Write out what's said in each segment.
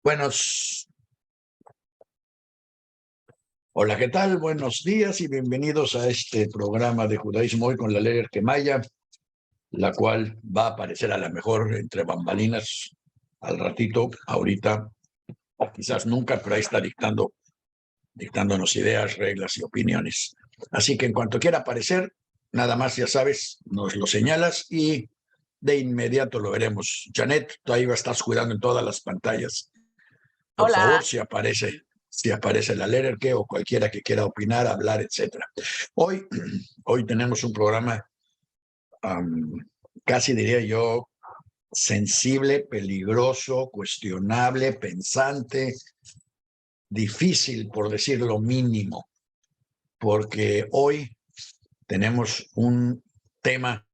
Buenos, hola, ¿qué tal? Buenos días y bienvenidos a este programa de Judaísmo hoy con la Ley Maya, la cual va a aparecer a la mejor entre bambalinas al ratito, ahorita, o quizás nunca, pero ahí está dictándonos ideas, reglas y opiniones. Así que en cuanto quiera aparecer, nada más, ya sabes, nos lo señalas y de inmediato lo veremos. Janet, tú ahí estás cuidando en todas las pantallas. Por Hola, favor, si aparece la Lererque o cualquiera que quiera opinar, hablar, etcétera. Hoy tenemos un programa casi diría yo sensible, peligroso, cuestionable, pensante, difícil por decir lo mínimo, porque hoy tenemos un tema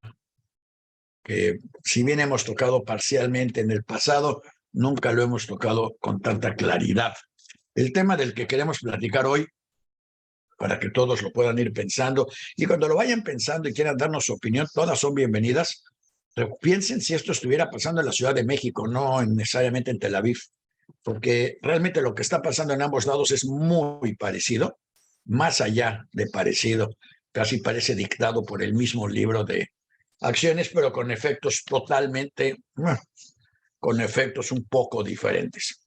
que si bien hemos tocado parcialmente en el pasado, nunca lo hemos tocado con tanta claridad. El tema del que queremos platicar hoy, para que todos lo puedan ir pensando, y cuando lo vayan pensando y quieran darnos su opinión, todas son bienvenidas. Pero piensen si esto estuviera pasando en la Ciudad de México, no necesariamente en Tel Aviv, porque realmente lo que está pasando en ambos lados es muy parecido, más allá de parecido, casi parece dictado por el mismo libro de acciones, pero con efectos totalmente, con efectos un poco diferentes.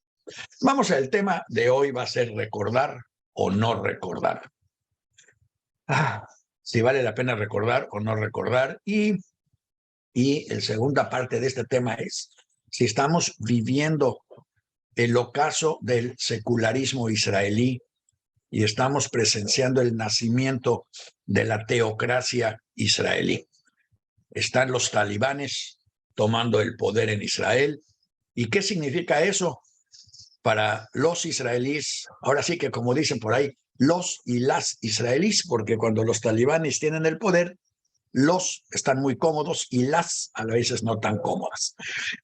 Vamos al tema de hoy, va a ser recordar o no recordar. Si vale la pena recordar o no recordar. Y la segunda parte de este tema es si estamos viviendo el ocaso del secularismo israelí y estamos presenciando el nacimiento de la teocracia israelí. Están los talibanes tomando el poder en Israel. ¿Y qué significa eso para los israelíes? Ahora sí que, como dicen por ahí, los y las israelíes, porque cuando los talibanes tienen el poder, los están muy cómodos y las a veces no tan cómodas.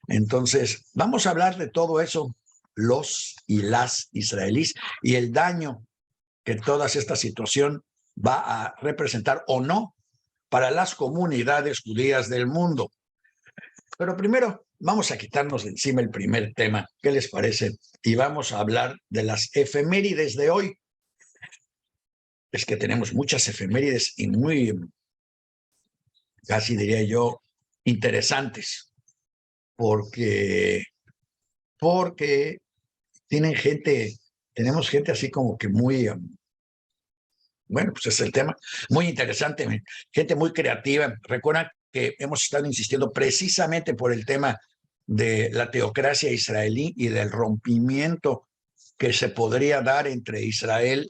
Entonces, vamos a hablar de todo eso, los y las israelíes, y el daño que toda esta situación va a representar o no para las comunidades judías del mundo. Pero primero, vamos a quitarnos de encima el primer tema. ¿Qué les parece? Y vamos a hablar de las efemérides de hoy. Es que tenemos muchas efemérides y muy, casi diría yo, interesantes, porque, porque tienen gente, tenemos gente así como que muy, bueno, pues es el tema, muy interesante, gente muy creativa. Recuerdan que hemos estado insistiendo precisamente por el tema de la teocracia israelí y del rompimiento que se podría dar entre Israel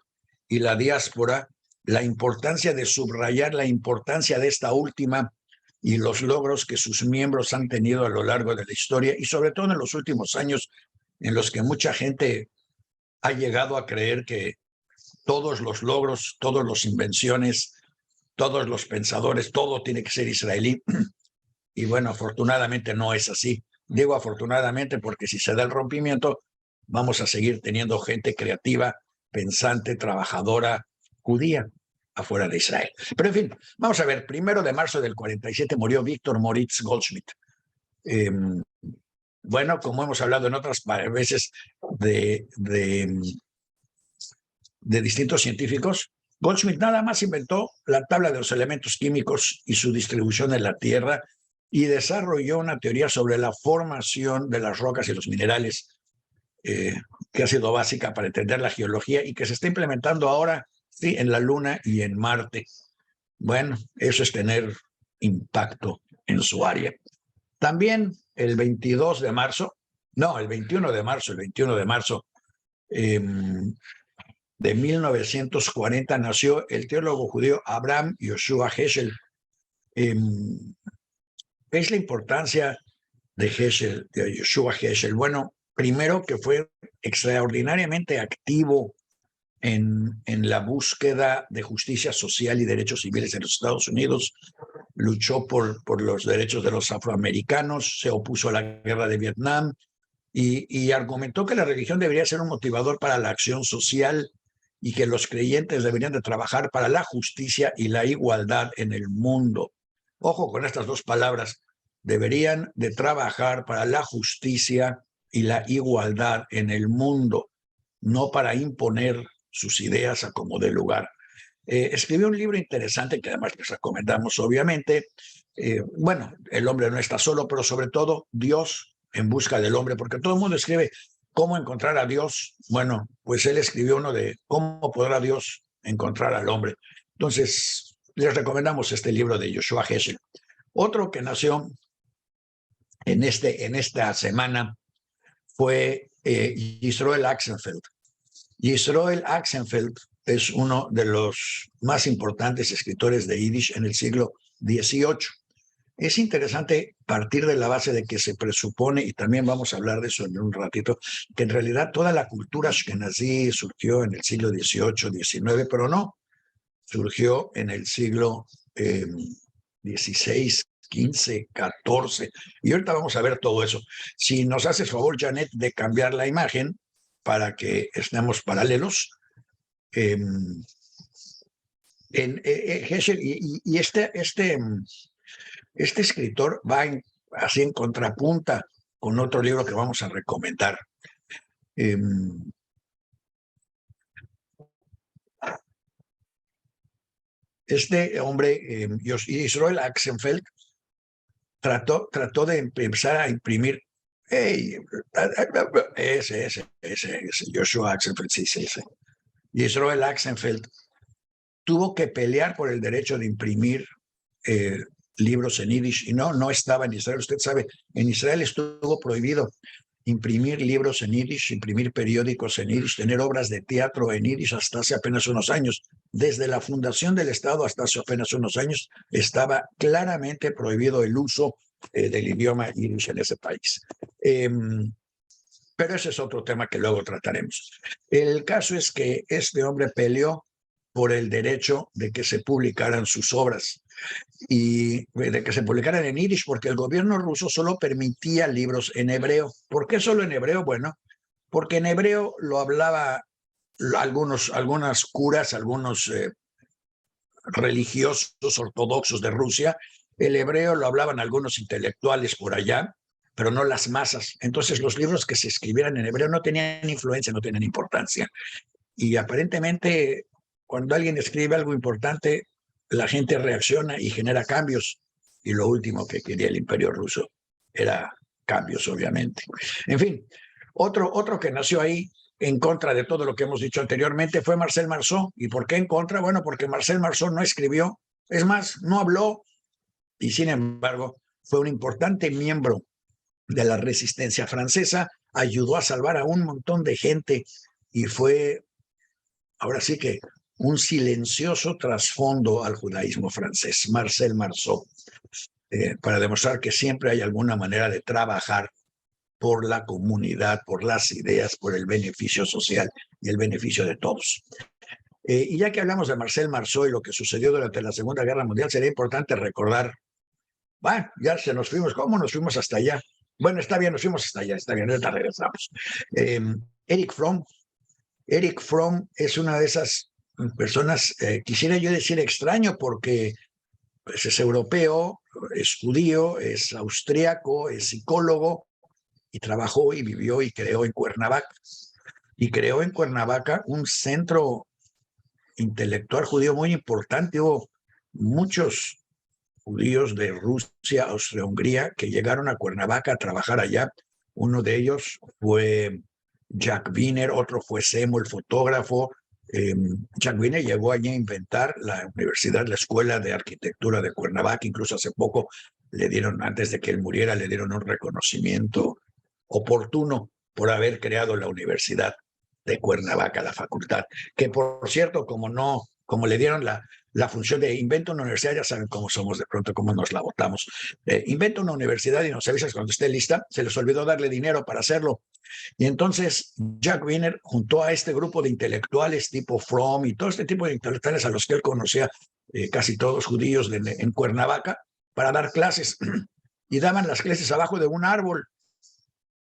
y la diáspora, la importancia de subrayar la importancia de esta última y los logros que sus miembros han tenido a lo largo de la historia y sobre todo en los últimos años en los que mucha gente ha llegado a creer que todos los logros, todas las invenciones, todos los pensadores, todo tiene que ser israelí. Y bueno, afortunadamente no es así. Digo afortunadamente porque si se da el rompimiento, vamos a seguir teniendo gente creativa, pensante, trabajadora, judía afuera de Israel. Pero en fin, vamos a ver, 1 de marzo del 47 murió Víctor Moritz Goldschmidt. Bueno, como hemos hablado en otras veces de distintos científicos, Goldschmidt nada más inventó la tabla de los elementos químicos y su distribución en la Tierra y desarrolló una teoría sobre la formación de las rocas y los minerales que ha sido básica para entender la geología y que se está implementando ahora sí, en la Luna y en Marte. Bueno, eso es tener impacto en su área. También el 22 de marzo, no, el 21 de marzo, de 1940 nació el teólogo judío Abraham Yoshua Heschel. ¿Qué es la importancia de Heschel, de Yoshua Heschel? Bueno, primero que fue extraordinariamente activo en la búsqueda de justicia social y derechos civiles en los Estados Unidos, luchó por los derechos de los afroamericanos, se opuso a la guerra de Vietnam y argumentó que la religión debería ser un motivador para la acción social y que los creyentes deberían de trabajar para la justicia y la igualdad en el mundo. Ojo con estas dos palabras, deberían de trabajar para la justicia y la igualdad en el mundo, no para imponer sus ideas a como dé lugar. Escribió un libro interesante que además les recomendamos, obviamente. Bueno, el hombre no está solo, pero sobre todo Dios en busca del hombre, porque todo el mundo escribe cómo encontrar a Dios. Bueno, pues él escribió uno de cómo podrá Dios encontrar al hombre. Entonces, les recomendamos este libro de Joshua Heschel. Otro que nació en esta semana fue Yisroel Axenfeld. Yisroel Axenfeld es uno de los más importantes escritores de Yiddish en el siglo XVIII. Es interesante partir de la base de que se presupone, y también vamos a hablar de eso en un ratito, que en realidad toda la cultura ashkenazí surgió en el siglo XVIII, XIX, pero no, surgió en el siglo XVI, XV, XIV. Y ahorita vamos a ver todo eso. Si nos haces favor, Janet, de cambiar la imagen para que estemos paralelos. Heschel, y este escritor va así en contrapunta con otro libro que vamos a recomendar. Este hombre, Yisroel Axenfeld, trató de empezar a imprimir. Hey, ese, Joshua Axenfeld, sí, ese. Yisroel Axenfeld tuvo que pelear por el derecho de imprimir libros en Yiddish, y no estaba en Israel. Usted sabe, en Israel estuvo prohibido imprimir libros en Yiddish, imprimir periódicos en Yiddish, tener obras de teatro en Yiddish hasta hace apenas unos años. Desde la fundación del Estado hasta hace apenas unos años estaba claramente prohibido el uso del idioma Yiddish en ese país. Pero ese es otro tema que luego trataremos. El caso es que este hombre peleó por el derecho de que se publicaran sus obras y de que se publicaran en Yiddish, porque el gobierno ruso solo permitía libros en hebreo. ¿Por qué solo en hebreo? Bueno, porque en hebreo lo hablaba algunas curas, algunos religiosos ortodoxos de Rusia. El hebreo lo hablaban algunos intelectuales por allá, pero no las masas. Entonces los libros que se escribieran en hebreo no tenían influencia, no tenían importancia. Y aparentemente, cuando alguien escribe algo importante, la gente reacciona y genera cambios. Y lo último que quería el Imperio Ruso era cambios, obviamente. En fin, otro que nació ahí en contra de todo lo que hemos dicho anteriormente fue Marcel Marceau. ¿Y por qué en contra? Bueno, porque Marcel Marceau no escribió, es más, no habló, y sin embargo fue un importante miembro de la resistencia francesa, ayudó a salvar a un montón de gente y fue, ahora sí que, un silencioso trasfondo al judaísmo francés, Marcel Marceau, para demostrar que siempre hay alguna manera de trabajar por la comunidad, por las ideas, por el beneficio social y el beneficio de todos. Y ya que hablamos de Marcel Marceau y lo que sucedió durante la Segunda Guerra Mundial, sería importante recordar, bueno, ya se nos fuimos, ¿cómo nos fuimos hasta allá? Bueno, está bien, nos fuimos hasta allá, está bien, ahorita regresamos. Erich Fromm. Erich Fromm es una de esas personas, quisiera yo decir extraño, porque pues, es europeo, es judío, es austriaco, es psicólogo, y trabajó y vivió y creó en Cuernavaca. Y creó en Cuernavaca un centro intelectual judío muy importante. Hubo muchos judíos de Rusia, Austria-Hungría, que llegaron a Cuernavaca a trabajar allá. Uno de ellos fue Jack Wiener, otro fue Semo, el fotógrafo. Jack Wiener llegó allí a inventar la universidad, la Escuela de Arquitectura de Cuernavaca. Incluso hace poco le dieron, antes de que él muriera, le dieron un reconocimiento oportuno por haber creado la Universidad de Cuernavaca, la facultad, que por cierto, como le dieron la función de inventa una universidad, ya saben cómo somos de pronto, cómo nos la votamos. Inventa una universidad y nos avisas cuando esté lista. Se les olvidó darle dinero para hacerlo. Y entonces Jack Wiener juntó a este grupo de intelectuales tipo Fromm y todo este tipo de intelectuales a los que él conocía, casi todos judíos en Cuernavaca, para dar clases. Y daban las clases abajo de un árbol.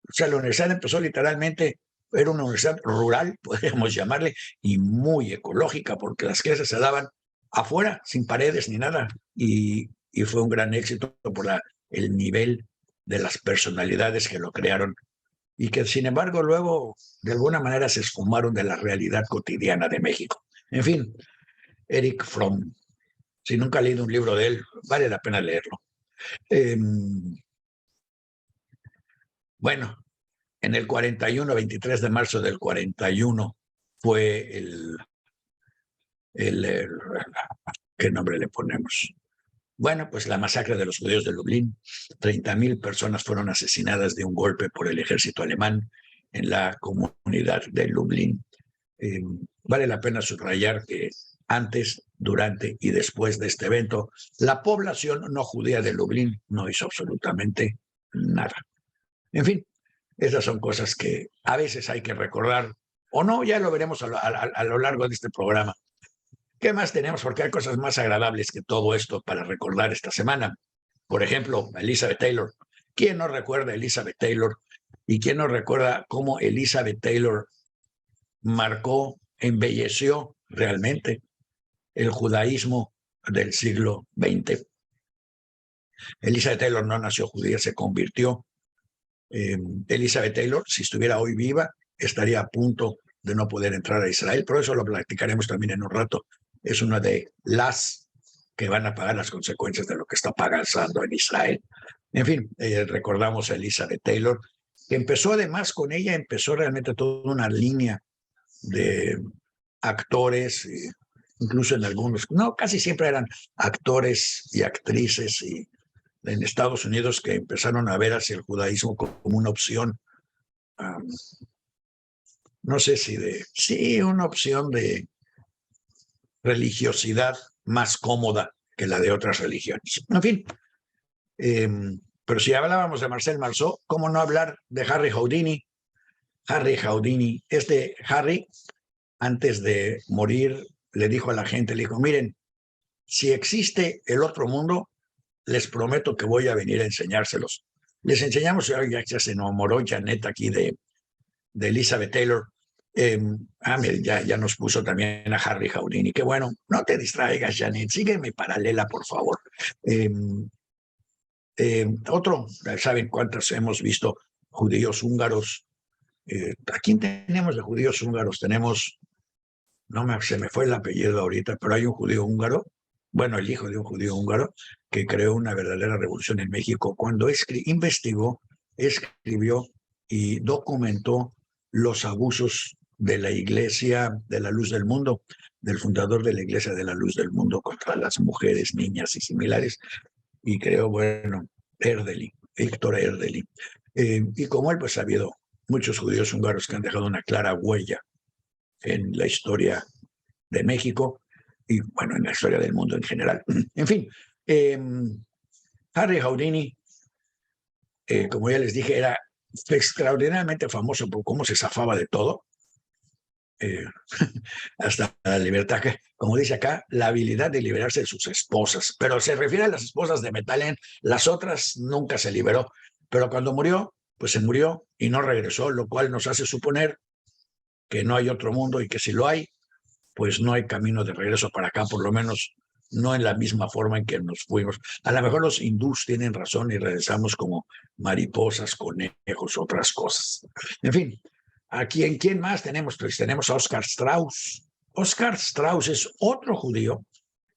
O sea, la universidad empezó literalmente, era una universidad rural, podríamos llamarle, y muy ecológica, porque las clases se daban afuera, sin paredes ni nada. Y fue un gran éxito por el nivel de las personalidades que lo crearon y que sin embargo luego de alguna manera se esfumaron de la realidad cotidiana de México. En fin, Erich Fromm, si nunca ha leído un libro de él, vale la pena leerlo. Bueno, en el 41, 23 de marzo del 41, fue ¿qué nombre le ponemos? Bueno, pues la masacre de los judíos de Lublin. 30,000 personas fueron asesinadas de un golpe por el ejército alemán en la comunidad de Lublin. Vale la pena subrayar que antes, durante y después de este evento, la población no judía de Lublin no hizo absolutamente nada. En fin, esas son cosas que a veces hay que recordar, o no, ya lo veremos a lo largo de este programa. ¿Qué más tenemos? Porque hay cosas más agradables que todo esto para recordar esta semana. Por ejemplo, Elizabeth Taylor. ¿Quién no recuerda a Elizabeth Taylor? ¿Y quién no recuerda cómo Elizabeth Taylor marcó, embelleció realmente el judaísmo del siglo XX? Elizabeth Taylor no nació judía, se convirtió. Elizabeth Taylor, si estuviera hoy viva, estaría a punto de no poder entrar a Israel, pero eso lo platicaremos también en un rato. Es una de las que van a pagar las consecuencias de lo que está pasando en Israel. En fin, recordamos a Elizabeth Taylor, que empezó además con ella, empezó realmente toda una línea de actores, incluso en algunos, no, casi siempre eran actores y actrices y en Estados Unidos que empezaron a ver hacia el judaísmo como una opción, no sé si sí, una opción de religiosidad más cómoda que la de otras religiones. En fin, pero si hablábamos de Marcel Marceau, ¿cómo no hablar de Harry Houdini? Harry Houdini, Harry, antes de morir, le dijo a la gente, le dijo, miren, si existe el otro mundo, les prometo que voy a venir a enseñárselos. Les enseñamos, ya se enamoró Janet aquí de Elizabeth Taylor. Ya nos puso también a Harry Houdini. Qué bueno, no te distraigas, Janet, sígueme paralela, por favor. Otro, ¿saben cuántos hemos visto judíos húngaros? ¿A quién tenemos de judíos húngaros? Tenemos, se me fue el apellido ahorita, pero hay un judío húngaro, bueno, el hijo de un judío húngaro, que creó una verdadera revolución en México cuando investigó, escribió y documentó los abusos de la Iglesia de la Luz del Mundo, del fundador de la Iglesia de la Luz del Mundo contra las mujeres, niñas y similares, y creó, bueno, Víctor Erdely. Y como él, pues ha habido muchos judíos húngaros que han dejado una clara huella en la historia de México y, bueno, en la historia del mundo en general. En fin, Harry Houdini, como ya les dije, era extraordinariamente famoso por cómo se zafaba de todo, hasta la libertad, que, como dice acá, la habilidad de liberarse de sus esposas, pero se refiere a las esposas de Metalen, las otras nunca se liberó, pero cuando murió, pues se murió y no regresó, lo cual nos hace suponer que no hay otro mundo y que si lo hay, pues no hay camino de regreso para acá, por lo menos no en la misma forma en que nos fuimos. A lo mejor los hindús tienen razón y regresamos como mariposas, conejos, otras cosas. En fin, ¿quién más tenemos? Pues tenemos a Oscar Strauss. Oscar Strauss es otro judío.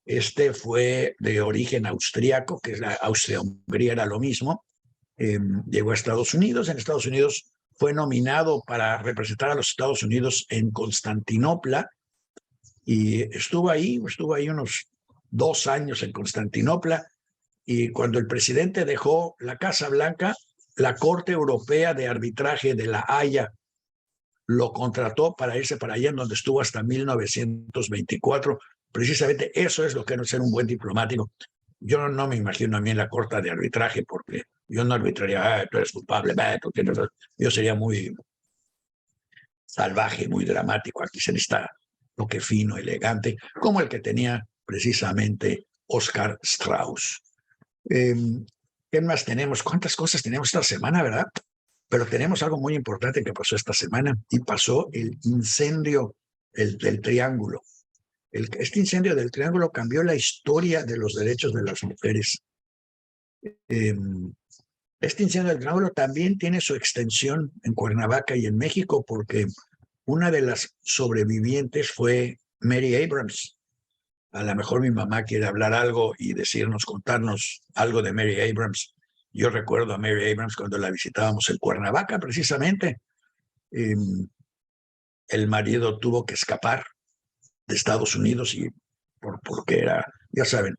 Este fue de origen austríaco, que la Austria-Hungría era lo mismo. Llegó a Estados Unidos. En Estados Unidos fue nominado para representar a los Estados Unidos en Constantinopla y estuvo ahí unos 2 años en Constantinopla, y cuando el presidente dejó la Casa Blanca, la Corte Europea de Arbitraje de La Haya lo contrató para irse para allá, en donde estuvo hasta 1924. Precisamente eso es lo que es ser un buen diplomático. Yo no me imagino a mí en la Corte de Arbitraje, porque yo no arbitraría, tú eres culpable, tú tienes... Yo sería muy salvaje, muy dramático. Aquí se necesita toque fino, elegante, como el que tenía precisamente Oscar Strauss. ¿Qué más tenemos? ¿Cuántas cosas tenemos esta semana, verdad? Pero tenemos algo muy importante que pasó esta semana, y pasó el incendio del Triángulo. Este incendio del Triángulo cambió la historia de los derechos de las mujeres. Este incendio del Triángulo también tiene su extensión en Cuernavaca y en México, porque una de las sobrevivientes fue Mary Abrams. A lo mejor mi mamá quiere hablar algo y decirnos, contarnos algo de Mary Abrams. Yo recuerdo a Mary Abrams cuando la visitábamos en Cuernavaca, precisamente. El marido tuvo que escapar de Estados Unidos y porque era, ya saben,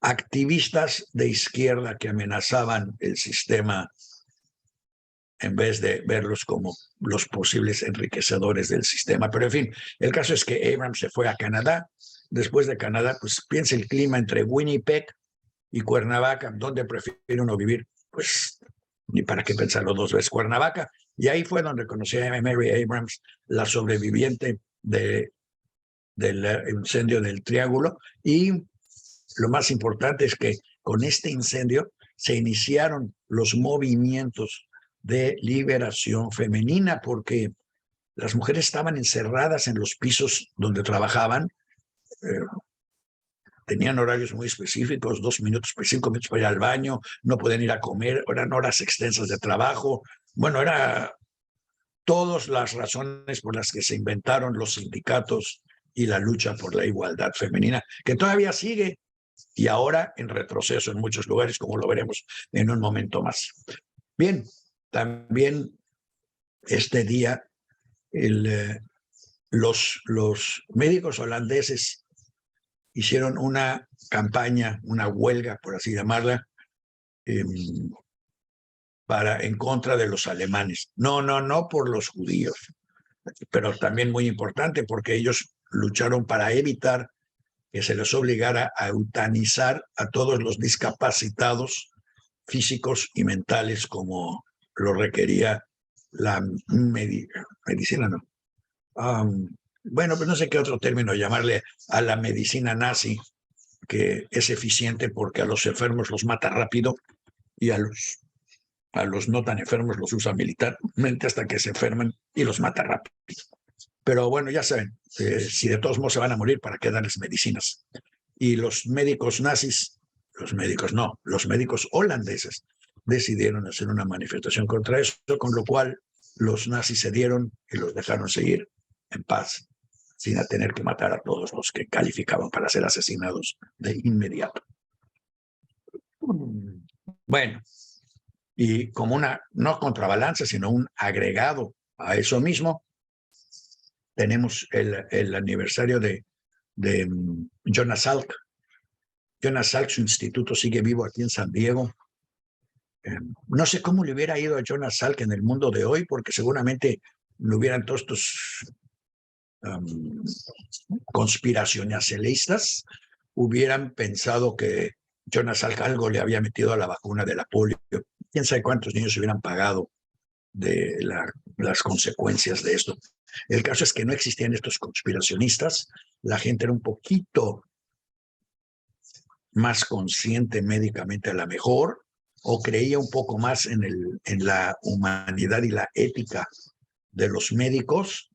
activistas de izquierda que amenazaban el sistema en vez de verlos como los posibles enriquecedores del sistema. Pero en fin, el caso es que Abrams se fue a Canadá. Después de Canadá, pues piensa el clima entre Winnipeg y Cuernavaca, ¿dónde prefiere uno vivir? Pues ni para qué pensarlo dos veces, Cuernavaca. Y ahí fue donde conocí a Mary Abrams, la sobreviviente del incendio del Triángulo. Y lo más importante es que con este incendio se iniciaron los movimientos de liberación femenina, porque las mujeres estaban encerradas en los pisos donde trabajaban, tenían horarios muy específicos, 2 minutos, 5 minutos para ir al baño, no pueden ir a comer, eran horas extensas de trabajo. Bueno, era todas las razones por las que se inventaron los sindicatos y la lucha por la igualdad femenina, que todavía sigue y ahora en retroceso en muchos lugares, como lo veremos en un momento más. Bien, también este día los médicos holandeses hicieron una campaña, una huelga, por así llamarla, en contra de los alemanes. No por los judíos, pero también muy importante porque ellos lucharon para evitar que se les obligara a eutanizar a todos los discapacitados físicos y mentales como lo requería la medicina, ¿no? Bueno, pues no sé qué otro término llamarle a la medicina nazi, que es eficiente porque a los enfermos los mata rápido y a los no tan enfermos los usa militarmente hasta que se enferman y los mata rápido. Pero bueno, ya saben, si de todos modos se van a morir, ¿para qué darles medicinas? Y los médicos nazis, los médicos holandeses decidieron hacer una manifestación contra eso, con lo cual los nazis cedieron y los dejaron seguir en paz, sin tener que matar a todos los que calificaban para ser asesinados de inmediato. Bueno, y como no contrabalance, sino un agregado a eso mismo, tenemos el aniversario de Jonas Salk. Jonas Salk, su instituto sigue vivo aquí en San Diego. No sé cómo le hubiera ido a Jonas Salk en el mundo de hoy, porque seguramente le hubieran todos estos conspiracionistas hubieran pensado que Jonas Salk algo le había metido a la vacuna de la polio. Quién sabe cuántos niños se hubieran pagado de las consecuencias de esto. El caso es que no existían estos conspiracionistas, la gente era un poquito más consciente médicamente a lo mejor, o creía un poco más en la humanidad y la ética de los médicos,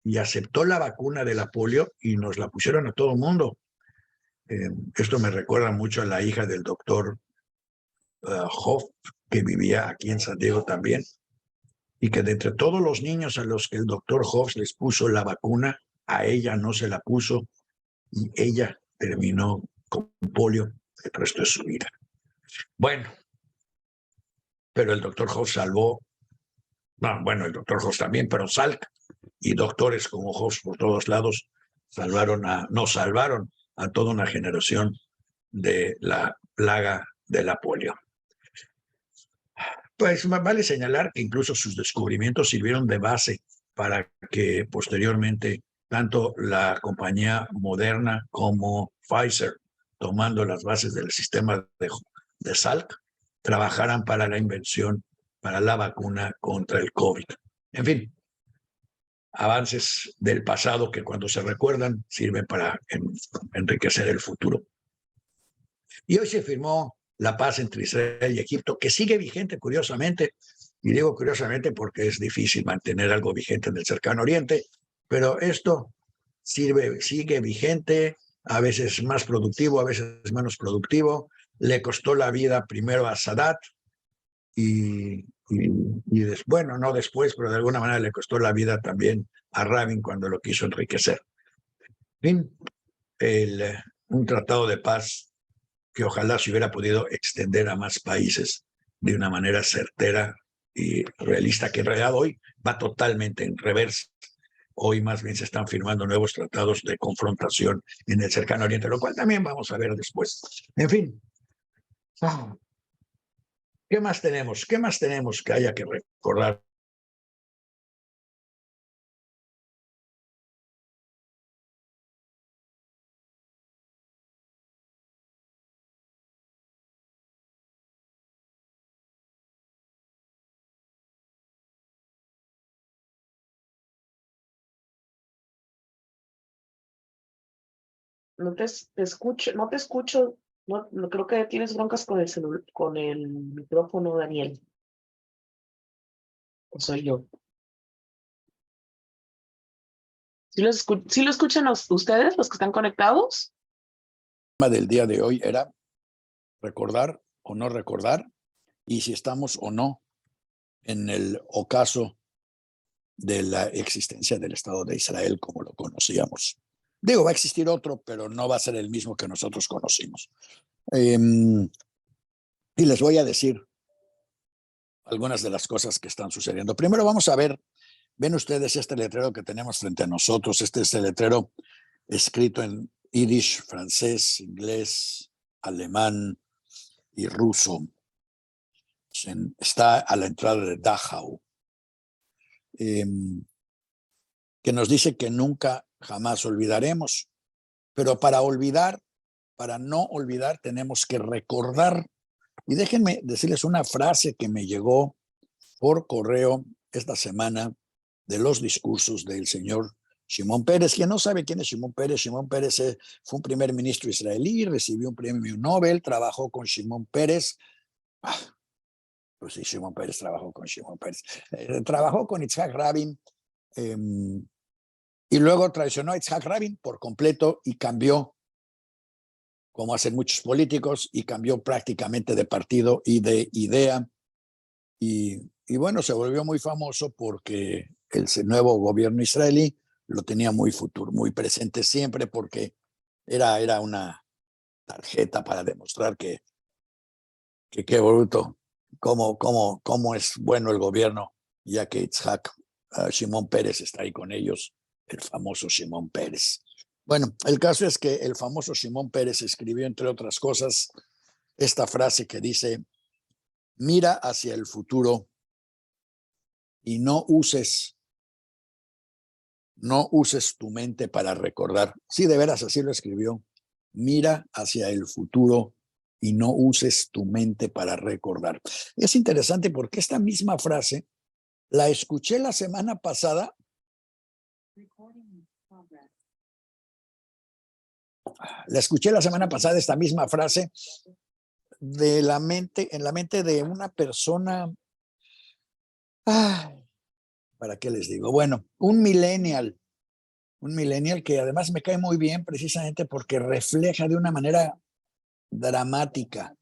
y aceptó la vacuna de la polio y nos la pusieron a todo el mundo. Esto me recuerda mucho a la hija del doctor Hoff, que vivía aquí en San Diego también, y que de entre todos los niños a los que el doctor Hoff les puso la vacuna, a ella no se la puso y ella terminó con polio el resto de su vida. Bueno, pero el doctor Hoff salvó, bueno, el doctor Hoff también, pero Salk y doctores como Hoff por todos lados nos salvaron a toda una generación de la plaga de la polio. Pues vale señalar que incluso sus descubrimientos sirvieron de base para que posteriormente tanto la compañía Moderna como Pfizer, tomando las bases del sistema de Salk, trabajaran para la invención, para la vacuna contra el COVID. En fin, avances del pasado que cuando se recuerdan sirven para enriquecer el futuro. Y hoy se firmó la paz entre Israel y Egipto, que sigue vigente, curiosamente, y digo curiosamente porque es difícil mantener algo vigente en el cercano oriente, pero esto sigue vigente, a veces más productivo, a veces menos productivo, le costó la vida primero a Sadat bueno, no después, pero de alguna manera le costó la vida también a Rabin cuando lo quiso enriquecer. En fin, un tratado de paz que ojalá se hubiera podido extender a más países de una manera certera y realista, que en realidad hoy va totalmente en reversa. Hoy más bien se están firmando nuevos tratados de confrontación en el cercano oriente, lo cual también vamos a ver después. En fin, ¿qué más tenemos? ¿Qué más tenemos que haya que recordar? Te escucho, no te escucho, no creo que tienes broncas con con el micrófono, Daniel. ¿O soy yo? ¿Sí lo escuchan ustedes, los que están conectados? El tema del día de hoy era recordar o no recordar, y si estamos o no en el ocaso de la existencia del Estado de Israel como lo conocíamos. Digo, va a existir otro, pero no va a ser el mismo que nosotros conocimos. Y les voy a decir algunas de las cosas que están sucediendo. Primero vamos a ver, ven ustedes este letrero que tenemos frente a nosotros. Este es el letrero escrito en yiddish, francés, inglés, alemán y ruso. Está a la entrada de Dachau, que nos dice que nunca, jamás olvidaremos. Pero para no olvidar, tenemos que recordar. Y déjenme decirles una frase que me llegó por correo esta semana de los discursos del señor Shimon Peres. Quien no sabe quién es Shimon Peres fue un primer ministro israelí, recibió un premio Nobel, trabajó con Shimon Peres. Pues sí, Shimon Peres trabajó con Shimon Peres. Trabajó con Yitzhak Rabin y luego traicionó a Yitzhak Rabin por completo y cambió, como hacen muchos políticos, y cambió prácticamente de partido y de idea. Y bueno, se volvió muy famoso porque el nuevo gobierno israelí lo tenía muy futuro, muy presente siempre, porque era una tarjeta para demostrar que qué bruto, cómo es bueno el gobierno, ya que Shimon Peres está ahí con ellos, el famoso Shimon Peres. Bueno, el caso es que el famoso Shimon Peres escribió, entre otras cosas, esta frase que dice: mira hacia el futuro y no uses tu mente para recordar. Sí, de veras, así lo escribió. Mira hacia el futuro y no uses tu mente para recordar. Es interesante porque esta misma frase la escuché la semana pasada. La escuché la semana pasada, esta misma frase, en la mente de una persona. ¿Para qué les digo? Bueno, un millennial que además me cae muy bien precisamente porque refleja de una manera dramática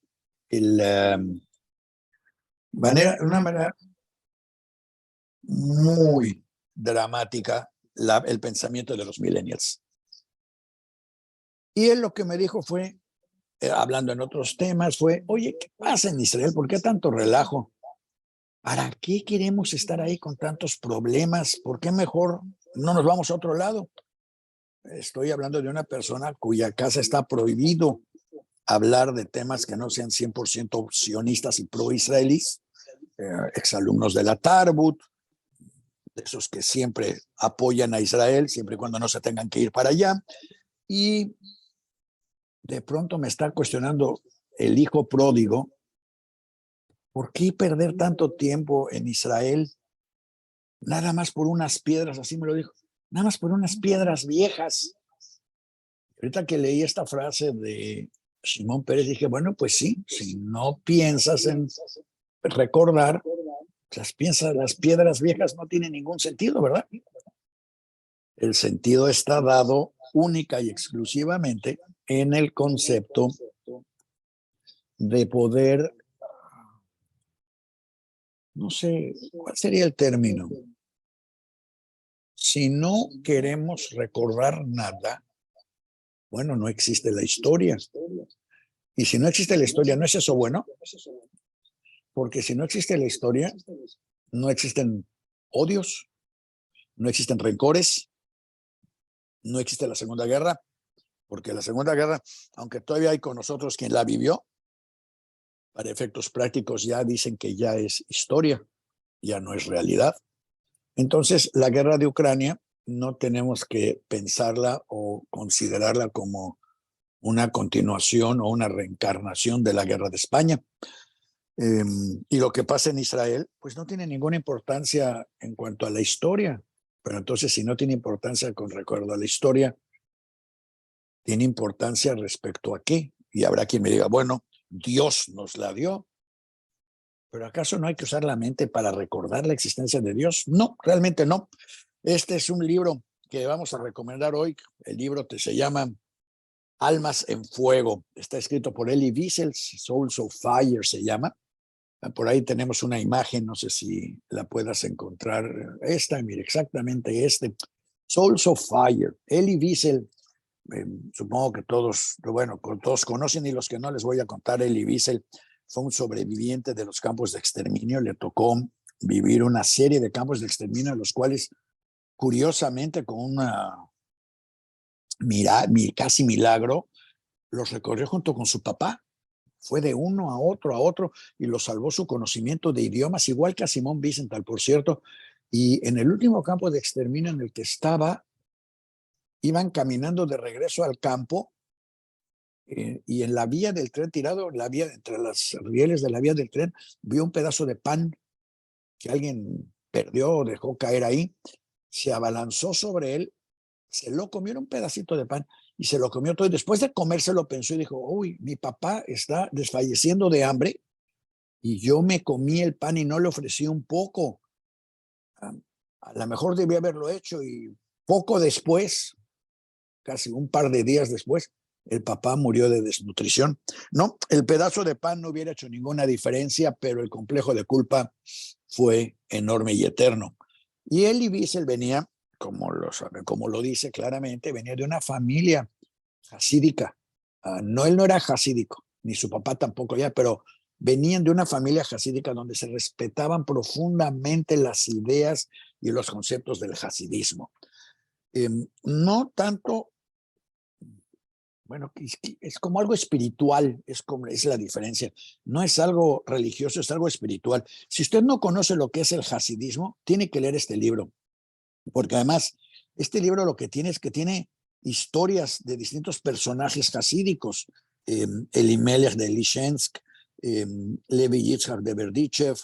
una manera muy dramática el pensamiento de los millennials. Y él lo que me dijo fue, hablando en otros temas, fue: oye, ¿qué pasa en Israel? ¿Por qué tanto relajo? ¿Para qué queremos estar ahí con tantos problemas? ¿Por qué mejor no nos vamos a otro lado? Estoy hablando de una persona cuya casa está prohibido hablar de temas que no sean 100% sionistas y pro-israelíes, exalumnos de la Tarbut, de esos que siempre apoyan a Israel, siempre y cuando no se tengan que ir para allá. Y de pronto me está cuestionando el hijo pródigo: ¿por qué perder tanto tiempo en Israel nada más por unas piedras? Así me lo dijo, nada más por unas piedras viejas. Ahorita que leí esta frase de Shimon Peres dije, bueno, pues sí, si no piensas en recordar, las piedras viejas no tienen ningún sentido, ¿verdad? El sentido está dado única y exclusivamente en el concepto de poder, no sé, ¿cuál sería el término? Si no queremos recordar nada, bueno, no existe la historia. Y si no existe la historia, ¿no es eso bueno? Porque si no existe la historia, no existen odios, no existen rencores, no existe la Segunda Guerra, porque la Segunda Guerra, aunque todavía hay con nosotros quien la vivió, para efectos prácticos ya dicen que ya es historia, ya no es realidad. Entonces, la guerra de Ucrania no tenemos que pensarla o considerarla como una continuación o una reencarnación de la guerra de España. Y lo que pasa en Israel, pues no tiene ninguna importancia en cuanto a la historia. Pero entonces, si no tiene importancia con recuerdo a la historia, ¿tiene importancia respecto a qué? Y habrá quien me diga, bueno, Dios nos la dio. ¿Pero acaso no hay que usar la mente para recordar la existencia de Dios? No, realmente no. Este es un libro que vamos a recomendar hoy. El libro se llama Almas en Fuego. Está escrito por Elie Wiesel, Souls of Fire se llama. Por ahí tenemos una imagen, no sé si la puedas encontrar. Esta, mire, exactamente este. Souls of Fire. Elie Wiesel, supongo que todos, bueno, todos conocen, y los que no les voy a contar. Elie Wiesel fue un sobreviviente de los campos de exterminio. Le tocó vivir una serie de campos de exterminio, en los cuales, curiosamente, con una casi milagro, los recorrió junto con su papá. Fue de uno a otro, y lo salvó su conocimiento de idiomas, igual que a Simón Wiesenthal, por cierto. Y en el último campo de exterminio en el que estaba, iban caminando de regreso al campo, y en la vía del tren, tirado en la vía, entre las rieles de la vía del tren, vio un pedazo de pan que alguien perdió o dejó caer ahí. Se abalanzó sobre él, se lo comió, un pedacito de pan, y se lo comió todo. Y después de comérselo pensó y dijo, uy, mi papá está desfalleciendo de hambre y yo me comí el pan y no le ofrecí un poco. A lo mejor debí haberlo hecho. Y poco después, casi un par de días después, el papá murió de desnutrición. No, el pedazo de pan no hubiera hecho ninguna diferencia, pero el complejo de culpa fue enorme y eterno. Y Elie Wiesel venía, como lo dice claramente, venía de una familia jasídica. No, él no era jasídico, ni su papá tampoco ya, pero venían de una familia jasídica donde se respetaban profundamente las ideas y los conceptos del hasidismo. No tanto, bueno, es como algo espiritual, es la diferencia. No es algo religioso, es algo espiritual. Si usted no conoce lo que es el hasidismo, tiene que leer este libro, porque además este libro lo que tiene es que tiene historias de distintos personajes hasídicos. Elimelech de Lishensk, Levi Yitzhak de Berdichev,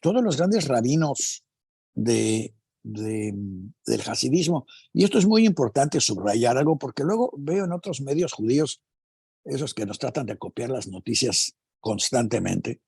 todos los grandes rabinos del hasidismo. Y esto es muy importante subrayar algo, porque luego veo en otros medios judíos, esos que nos tratan de copiar las noticias constantemente,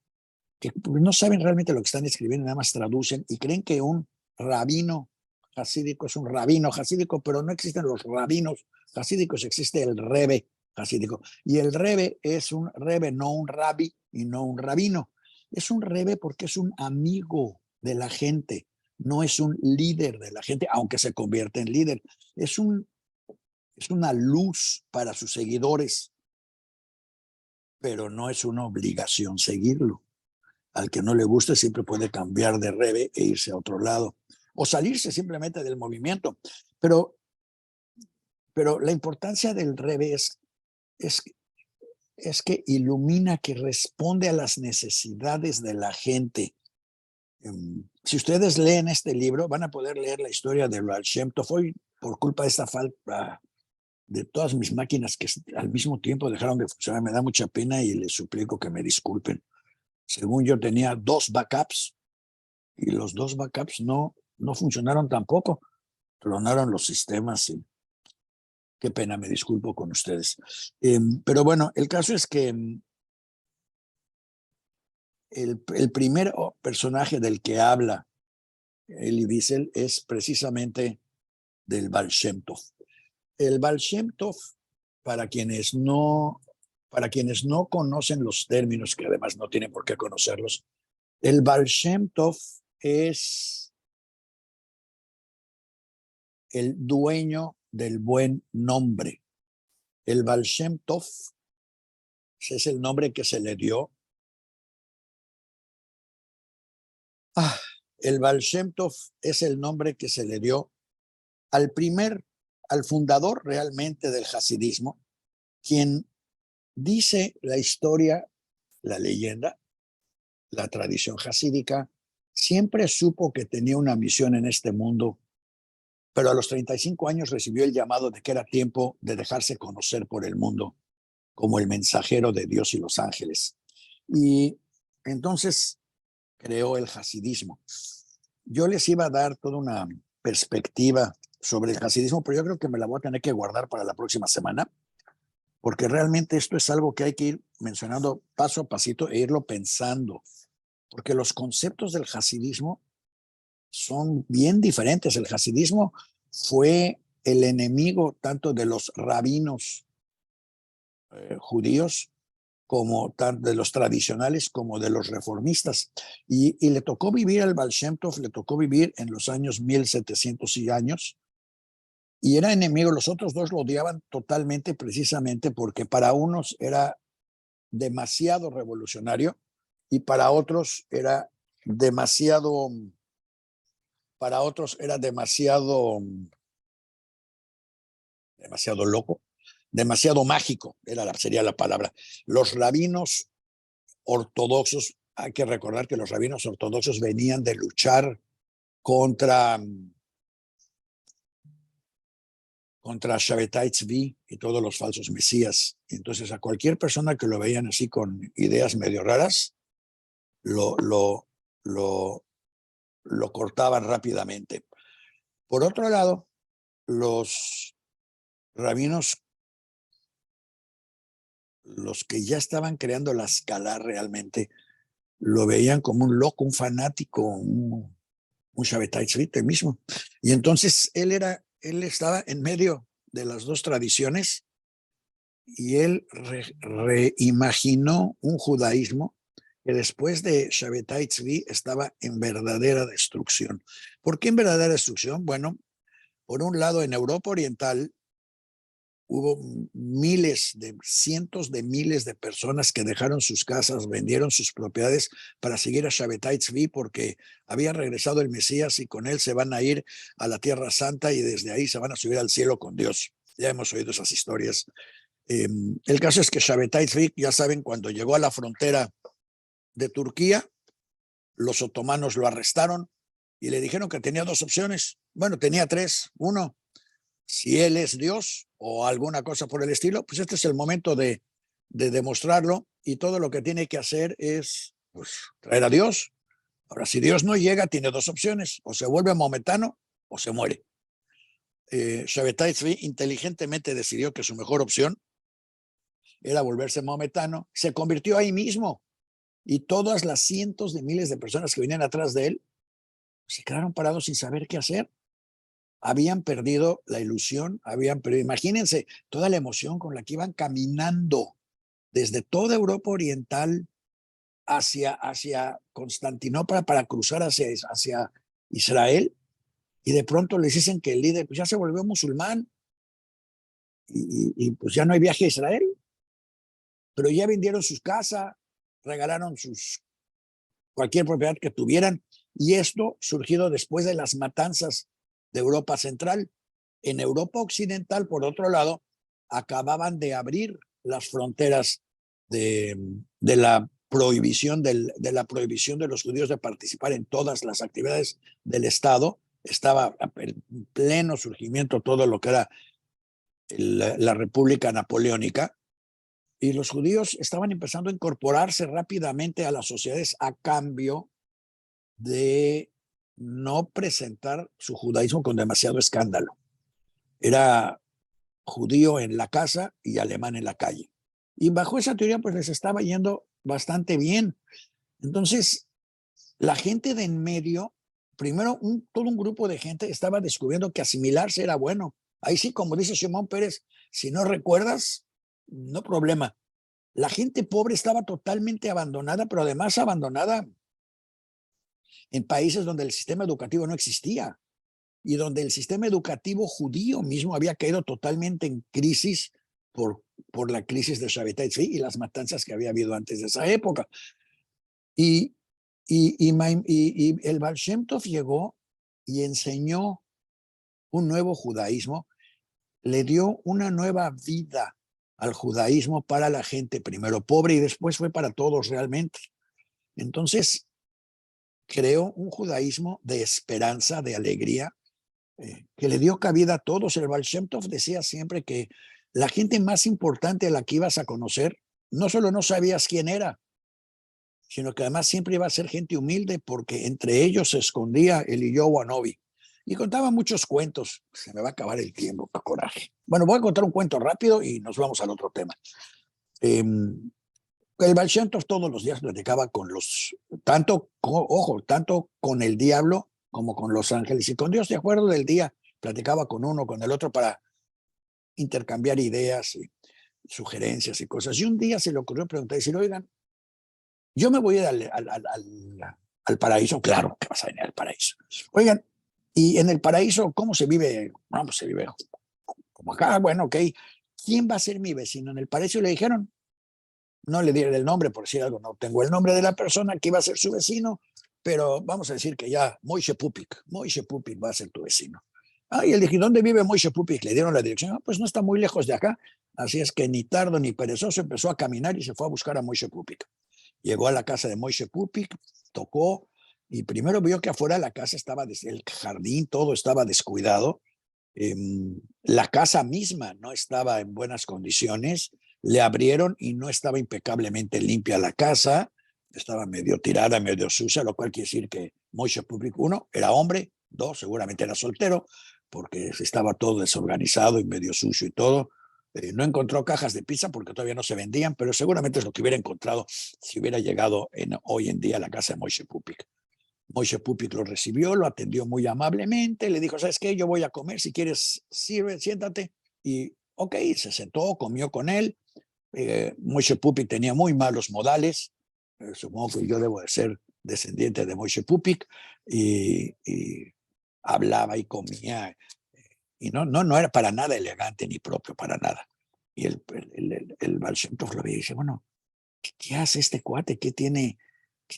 que no saben realmente lo que están escribiendo, nada más traducen y creen que un rabino hasídico es un rabino hasídico, pero no existen los rabinos hasídicos, existe el rebe hasídico. Y el rebe es un rebe, no un rabí y no un rabino. Es un rebe porque es un amigo de la gente, no es un líder de la gente, aunque se convierte en líder. Es una luz para sus seguidores, pero no es una obligación seguirlo. Al que no le guste siempre puede cambiar de rebe e irse a otro lado, o salirse simplemente del movimiento. Pero la importancia del rebe es que ilumina, que responde a las necesidades de la gente. Si ustedes leen este libro, van a poder leer la historia de Baal Shem Tov. Hoy, por culpa de esta falta de todas mis máquinas que al mismo tiempo dejaron de funcionar, me da mucha pena y les suplico que me disculpen. Según yo tenía 2 backups, y los 2 backups no funcionaron tampoco. Tronaron los sistemas y qué pena, me disculpo con ustedes. Pero bueno, el caso es que el primer personaje del que habla Elie Wiesel es precisamente del Baal Shem Tov. El Baal Shem Tov, para quienes no para quienes no conocen los términos, que además no tienen por qué conocerlos, el Baal Shem Tov es el dueño del buen nombre. El Baal Shem Tov es el nombre que se le dio. El Baal Shem Tov es el nombre que se le dio al fundador realmente del hasidismo, quien dice la historia, la leyenda, la tradición hasídica, siempre supo que tenía una misión en este mundo, pero a los 35 años recibió el llamado de que era tiempo de dejarse conocer por el mundo como el mensajero de Dios y los ángeles. Y entonces creó el hasidismo. Yo les iba a dar toda una perspectiva sobre el hasidismo, pero yo creo que me la voy a tener que guardar para la próxima semana, porque realmente esto es algo que hay que ir mencionando paso a pasito e irlo pensando, porque los conceptos del hasidismo son bien diferentes. El hasidismo fue el enemigo tanto de los rabinos judíos como de los tradicionales como de los reformistas. Y le tocó vivir al Baal Shem Tov, le tocó vivir en los años 1700 y años, y era enemigo. Los otros dos lo odiaban totalmente, precisamente porque para unos era demasiado revolucionario y para otros era demasiado loco, demasiado mágico, sería la palabra. Los rabinos ortodoxos, hay que recordar que los rabinos ortodoxos venían de luchar contra Shabbatai Tzvi y todos los falsos mesías. Entonces a cualquier persona que lo veían así con ideas medio raras, lo cortaban rápidamente. Por otro lado, los rabinos, los que ya estaban creando la escala realmente, lo veían como un loco, un fanático, un Shabbatai Tzvi mismo. Y entonces él estaba en medio de las dos tradiciones y él reimaginó un judaísmo que después de Shabbatai Tzvi estaba en verdadera destrucción. ¿Por qué en verdadera destrucción? Bueno, por un lado, en Europa Oriental hubo cientos de miles de personas que dejaron sus casas, vendieron sus propiedades para seguir a Shabbatai Tzvi porque había regresado el Mesías y con él se van a ir a la Tierra Santa y desde ahí se van a subir al cielo con Dios. Ya hemos oído esas historias. El caso es que Shabbatai Tzvi, ya saben, cuando llegó a la frontera de Turquía, los otomanos lo arrestaron y le dijeron que tenía dos opciones. Bueno, tenía tres. Uno, si él es Dios o alguna cosa por el estilo, pues este es el momento de demostrarlo y todo lo que tiene que hacer es pues, traer a Dios. Ahora, si Dios no llega, tiene dos opciones, o se vuelve maometano o se muere. Shabbatai Tzvi inteligentemente decidió que su mejor opción era volverse maometano, se convirtió ahí mismo y todas las cientos de miles de personas que venían atrás de él se quedaron parados sin saber qué hacer. Habían perdido la ilusión, imagínense toda la emoción con la que iban caminando desde toda Europa Oriental hacia Constantinopla para cruzar hacia Israel, y de pronto les dicen que el líder pues ya se volvió musulmán y pues ya no hay viaje a Israel, pero ya vendieron sus casas, regalaron cualquier propiedad que tuvieran, y esto surgido después de las matanzas de Europa Central. En Europa Occidental, por otro lado, acababan de abrir las fronteras de la prohibición de los judíos de participar en todas las actividades del Estado. Estaba en pleno surgimiento todo lo que era la República Napoleónica, y los judíos estaban empezando a incorporarse rápidamente a las sociedades a cambio de no presentar su judaísmo con demasiado escándalo. Era judío en la casa y alemán en la calle. Y bajo esa teoría, pues les estaba yendo bastante bien. Entonces, la gente de en medio, primero todo un grupo de gente estaba descubriendo que asimilarse era bueno. Ahí sí, como dice Shimon Peres, si no recuerdas, no problema. La gente pobre estaba totalmente abandonada, pero además abandonada en países donde el sistema educativo no existía y donde el sistema educativo judío mismo había caído totalmente en crisis por la crisis de Shabbatai Tzvi y las matanzas que había habido antes de esa época. Y, y el Baal Shem Tov llegó y enseñó un nuevo judaísmo, le dio una nueva vida al judaísmo para la gente, primero pobre y después fue para todos realmente. Entonces, creó un judaísmo de esperanza, de alegría, que le dio cabida a todos. El Baal Shem Tov decía siempre que la gente más importante a la que ibas a conocer, no solo no sabías quién era, sino que además siempre iba a ser gente humilde porque entre ellos se escondía el Eliyahu Hanovi. Y contaba muchos cuentos. Se me va a acabar el tiempo, qué coraje. Bueno, voy a contar un cuento rápido y nos vamos al otro tema. El Baal Shem Tov todos los días platicaba con los, tanto con el diablo como con los ángeles y con Dios, de acuerdo del día, platicaba con uno, con el otro para intercambiar ideas y sugerencias y cosas. Y un día se le ocurrió preguntar y decir, oigan, yo me voy a ir al paraíso. Claro que vas a venir al paraíso. Oigan, y en el paraíso, ¿cómo se vive? No, pues se vive como acá. Bueno, ok. ¿Quién va a ser mi vecino en el paraíso? Y le dijeron, no le dieron el nombre, por decir algo, no tengo el nombre de la persona que iba a ser su vecino, pero vamos a decir que ya Moishe Pupik va a ser tu vecino. Y él dijo, ¿dónde vive Moishe Pupik? Le dieron la dirección. Pues no está muy lejos de acá. Así es que ni tardo ni perezoso empezó a caminar y se fue a buscar a Moishe Pupik. Llegó a la casa de Moishe Pupik, tocó y primero vio que afuera la casa estaba, el jardín, todo estaba descuidado. La casa misma no estaba en buenas condiciones. Le abrieron y no estaba impecablemente limpia la casa. Estaba medio tirada, medio sucia, lo cual quiere decir que Moishe Pupik, uno, era hombre, dos, seguramente era soltero, porque estaba todo desorganizado y medio sucio y todo. No encontró cajas de pizza porque todavía no se vendían, pero seguramente es lo que hubiera encontrado si hubiera llegado hoy en día a la casa de Moishe Pupik. Moishe Pupik lo recibió, lo atendió muy amablemente, le dijo, ¿sabes qué? Yo voy a comer, si quieres, sirve, siéntate. Y ok, se sentó, comió con él. Moishe Pupik tenía muy malos modales, supongo que yo debo de ser descendiente de Moishe Pupik, y hablaba y comía, y no era para nada elegante ni propio, para nada. Y el Baal Shem Tov lo veía y dice, bueno, ¿qué hace este cuate? ¿Qué tiene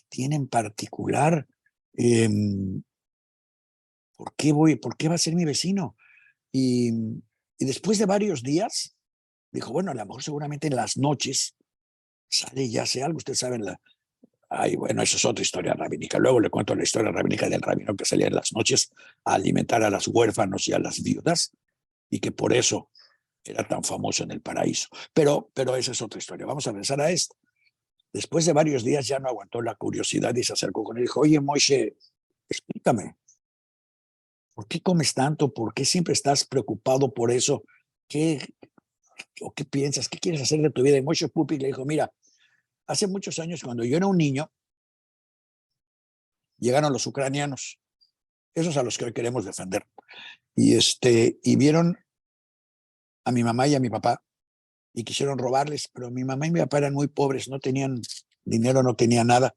en particular? Eh, ¿Por qué va a ser mi vecino? Y después de varios días, dijo, bueno, a lo mejor seguramente en las noches sale y hace algo. Ustedes saben, bueno, eso es otra historia rabínica. Luego le cuento la historia rabínica del rabino que salía en las noches a alimentar a las huérfanos y a las viudas y que por eso era tan famoso en el paraíso. Pero esa es otra historia. Vamos a regresar a esto. Después de varios días ya no aguantó la curiosidad y se acercó con él y dijo, oye, Moishe, explícame, ¿por qué comes tanto? ¿Por qué siempre estás preocupado por eso? ¿Qué, qué piensas? ¿Qué quieres hacer de tu vida? Y Moishe Pupik le dijo, mira, hace muchos años cuando yo era un niño, llegaron los ucranianos, esos a los que hoy queremos defender, y vieron a mi mamá y a mi papá y quisieron robarles, pero mi mamá y mi papá eran muy pobres, no tenían dinero, no tenían nada.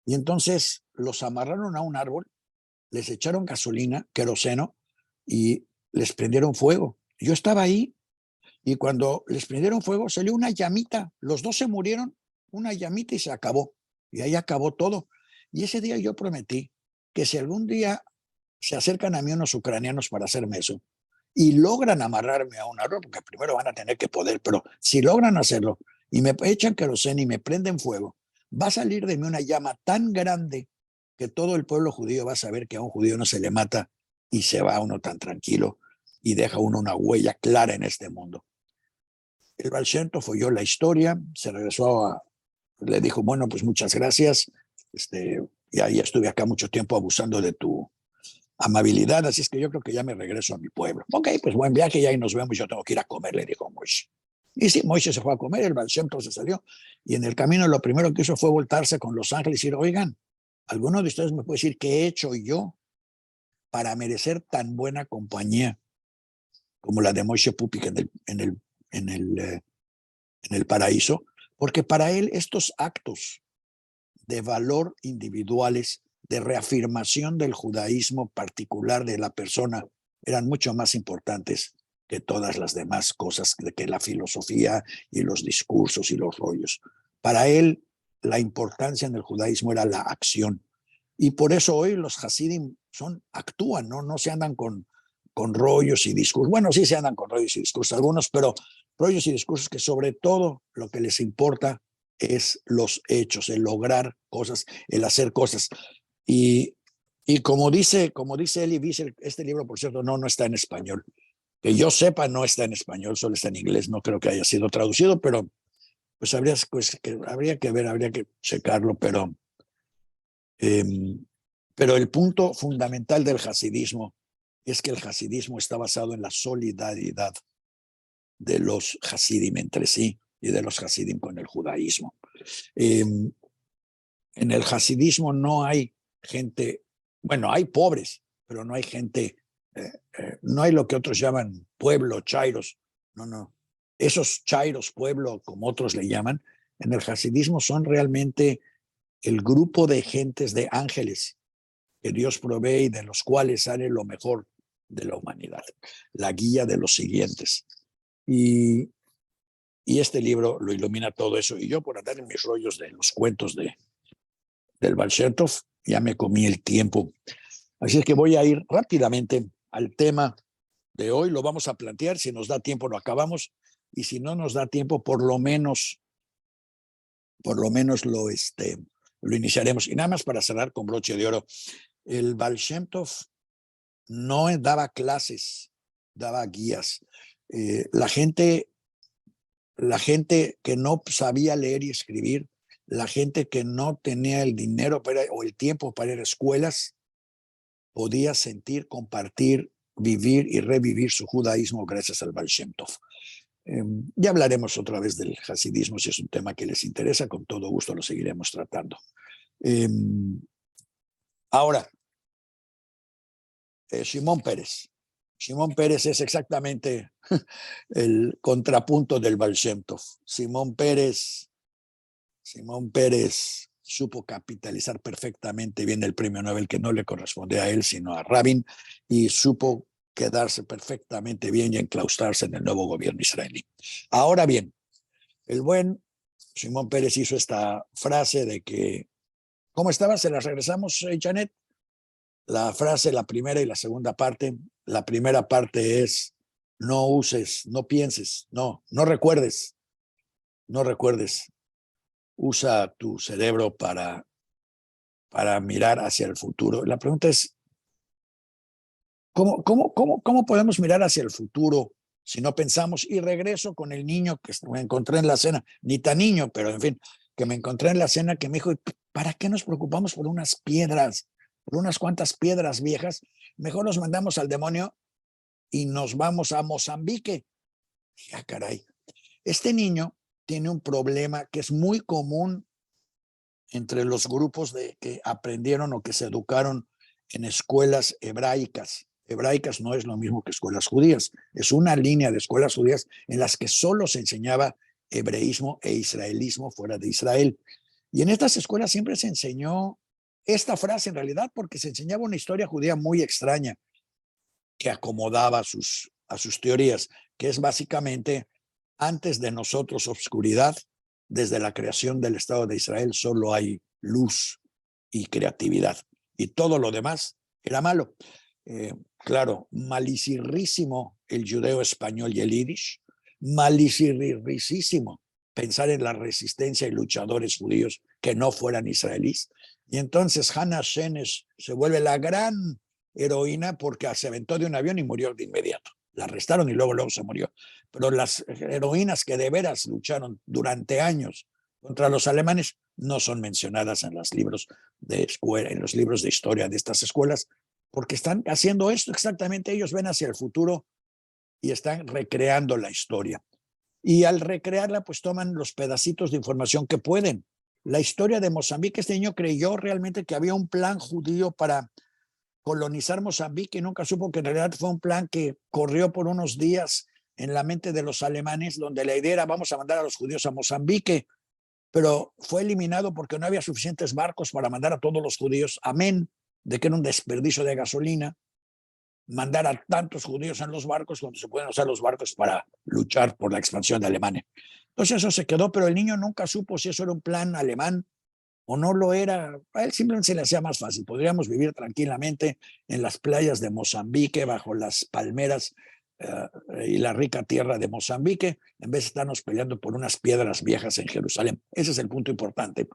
Y entonces los amarraron a un árbol, les echaron gasolina, queroseno, y les prendieron fuego. Yo estaba ahí y cuando les prendieron fuego salió una llamita. Los dos se murieron, una llamita y se acabó. Y ahí acabó todo. Y ese día yo prometí que si algún día se acercan a mí unos ucranianos para hacerme eso y logran amarrarme a un árbol, porque primero van a tener que poder, pero si logran hacerlo y me echan queroseno y me prenden fuego, va a salir de mí una llama tan grande que todo el pueblo judío va a saber que a un judío no se le mata y se va uno tan tranquilo y deja uno una huella clara en este mundo. El Baal Shem Tov oyó la historia, se regresó le dijo, bueno, pues muchas gracias, ya estuve acá mucho tiempo abusando de tu amabilidad, así es que yo creo que ya me regreso a mi pueblo. Ok, pues buen viaje y ahí nos vemos, yo tengo que ir a comer, le dijo Moishe. Y sí, Moishe se fue a comer, el Baal Shem Tov se salió, y en el camino lo primero que hizo fue voltarse con los ángeles y decir, oigan, ¿alguno de ustedes me puede decir qué he hecho yo para merecer tan buena compañía como la de Moishe Pupik en el paraíso? porque para él estos actos de valor individuales, de reafirmación del judaísmo particular de la persona, eran mucho más importantes que todas las demás cosas, que la filosofía y los discursos y los rollos. Para él, la importancia en el judaísmo era la acción. Y por eso hoy los hasidim actúan, no se andan con rollos y discursos. Bueno, sí se andan con rollos y discursos algunos, pero rollos y discursos que sobre todo lo que les importa es los hechos, el lograr cosas, el hacer cosas. Y como dice Elie Wiesel, este libro, por cierto, no está en español. Que yo sepa, no está en español, solo está en inglés. No creo que haya sido traducido, pero pues habría que ver, habría que checarlo. Pero el punto fundamental del hasidismo es que el hasidismo está basado en la solidaridad de los hasidim entre sí y de los hasidim con el judaísmo. En el hasidismo no hay gente, bueno, hay pobres, pero no hay gente, no hay lo que otros llaman pueblo, chairos, no. Esos chairos, pueblo, como otros le llaman, en el hasidismo son realmente el grupo de gentes, de ángeles que Dios provee y de los cuales sale lo mejor de la humanidad, la guía de los siguientes. Y este libro lo ilumina todo eso. Y yo, por andar en mis rollos de los cuentos del Baal Shem Tov, ya me comí el tiempo. Así es que voy a ir rápidamente al tema de hoy. Lo vamos a plantear. Si nos da tiempo, lo acabamos. Y si no nos da tiempo, por lo menos lo iniciaremos. Y nada más para cerrar con broche de oro. El Baal Shem Tov no daba clases, daba guías. La gente que no sabía leer y escribir, la gente que no tenía el dinero o el tiempo para ir a escuelas, podía sentir, compartir, vivir y revivir su judaísmo gracias al Baal Shem Tov. Ya hablaremos otra vez del hasidismo, si es un tema que les interesa, con todo gusto lo seguiremos tratando. Ahora, Shimon Peres. Shimon Peres es exactamente el contrapunto del Baal Shem Tov. Shimon Peres supo capitalizar perfectamente bien el premio Nobel, que no le corresponde a él, sino a Rabin, y supo quedarse perfectamente bien y enclaustrarse en el nuevo gobierno israelí. Ahora bien, el buen Shimon Peres hizo esta frase de que, ¿cómo estaba? ¿Se las regresamos, Janet? La frase, la primera y la segunda parte. La primera parte es: no uses, no pienses, no recuerdes, usa tu cerebro para mirar hacia el futuro. La pregunta es, ¿cómo podemos mirar hacia el futuro si no pensamos? Y regreso con el niño que me encontré en la cena, ni tan niño, pero en fin, que me encontré en la cena, que me dijo, ¿para qué nos preocupamos por unas piedras, por unas cuantas piedras viejas? Mejor nos mandamos al demonio y nos vamos a Mozambique. Ya, caray. Este niño tiene un problema que es muy común entre los grupos que aprendieron o que se educaron en escuelas hebraicas. Hebraicas no es lo mismo que escuelas judías. Es una línea de escuelas judías en las que solo se enseñaba hebreísmo e israelismo fuera de Israel. Y en estas escuelas siempre se enseñó esta frase en realidad porque se enseñaba una historia judía muy extraña que acomodaba a sus teorías, que es básicamente: antes de nosotros obscuridad, desde la creación del Estado de Israel solo hay luz y creatividad, y todo lo demás era malo. Claro, malicirrísimo el judeo español y el yiddish, malicirrísimo pensar en la resistencia y luchadores judíos que no fueran israelíes. Y entonces Hannah Shenesh se vuelve la gran heroína porque se aventó de un avión y murió de inmediato. La arrestaron y luego se murió. Pero las heroínas que de veras lucharon durante años contra los alemanes no son mencionadas en los libros de escuela, en los libros de historia de estas escuelas, porque están haciendo esto exactamente. Ellos ven hacia el futuro y están recreando la historia. Y al recrearla, pues toman los pedacitos de información que pueden. La historia de Mozambique, este niño creyó realmente que había un plan judío para colonizar Mozambique y nunca supo que en realidad fue un plan que corrió por unos días en la mente de los alemanes, donde la idea era: vamos a mandar a los judíos a Mozambique pero fue eliminado porque no había suficientes barcos para mandar a todos los judíos, amén de que era un desperdicio de gasolina mandar a tantos judíos en los barcos cuando se pueden usar los barcos para luchar por la expansión de Alemania. Entonces eso se quedó, pero el niño nunca supo si eso era un plan alemán o no lo era. A él simplemente se le hacía más fácil. Podríamos vivir tranquilamente en las playas de Mozambique, bajo las palmeras y la rica tierra de Mozambique, en vez de estarnos peleando por unas piedras viejas en Jerusalén. Ese es el punto importante.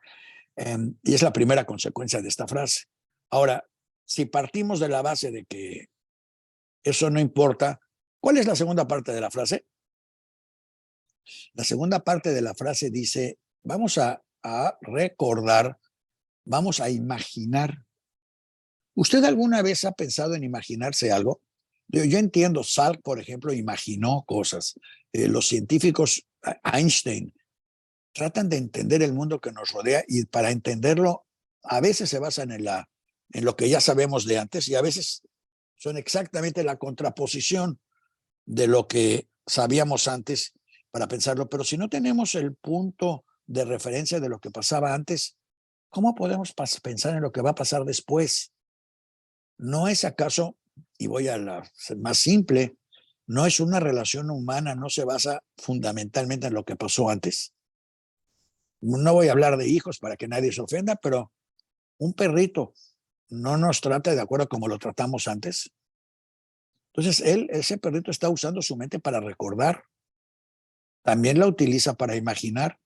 Y es la primera consecuencia de esta frase. Ahora, si partimos de la base de que eso no importa, ¿cuál es la segunda parte de la frase? La segunda parte de la frase dice, vamos a recordar, vamos a imaginar. ¿Usted alguna vez ha pensado en imaginarse algo? Yo entiendo, Salk, por ejemplo, imaginó cosas. Los científicos, Einstein, tratan de entender el mundo que nos rodea y para entenderlo a veces se basan en lo que ya sabemos de antes y a veces son exactamente la contraposición de lo que sabíamos antes para pensarlo. Pero si no tenemos el punto de referencia de lo que pasaba antes, ¿cómo podemos pensar en lo que va a pasar después? ¿No es acaso, y voy a la más simple, no es una relación humana, no se basa fundamentalmente en lo que pasó antes? No voy a hablar de hijos para que nadie se ofenda, pero un perrito no nos trata de acuerdo como lo tratamos antes. Entonces, ese perrito está usando su mente para recordar. También la utiliza para imaginar.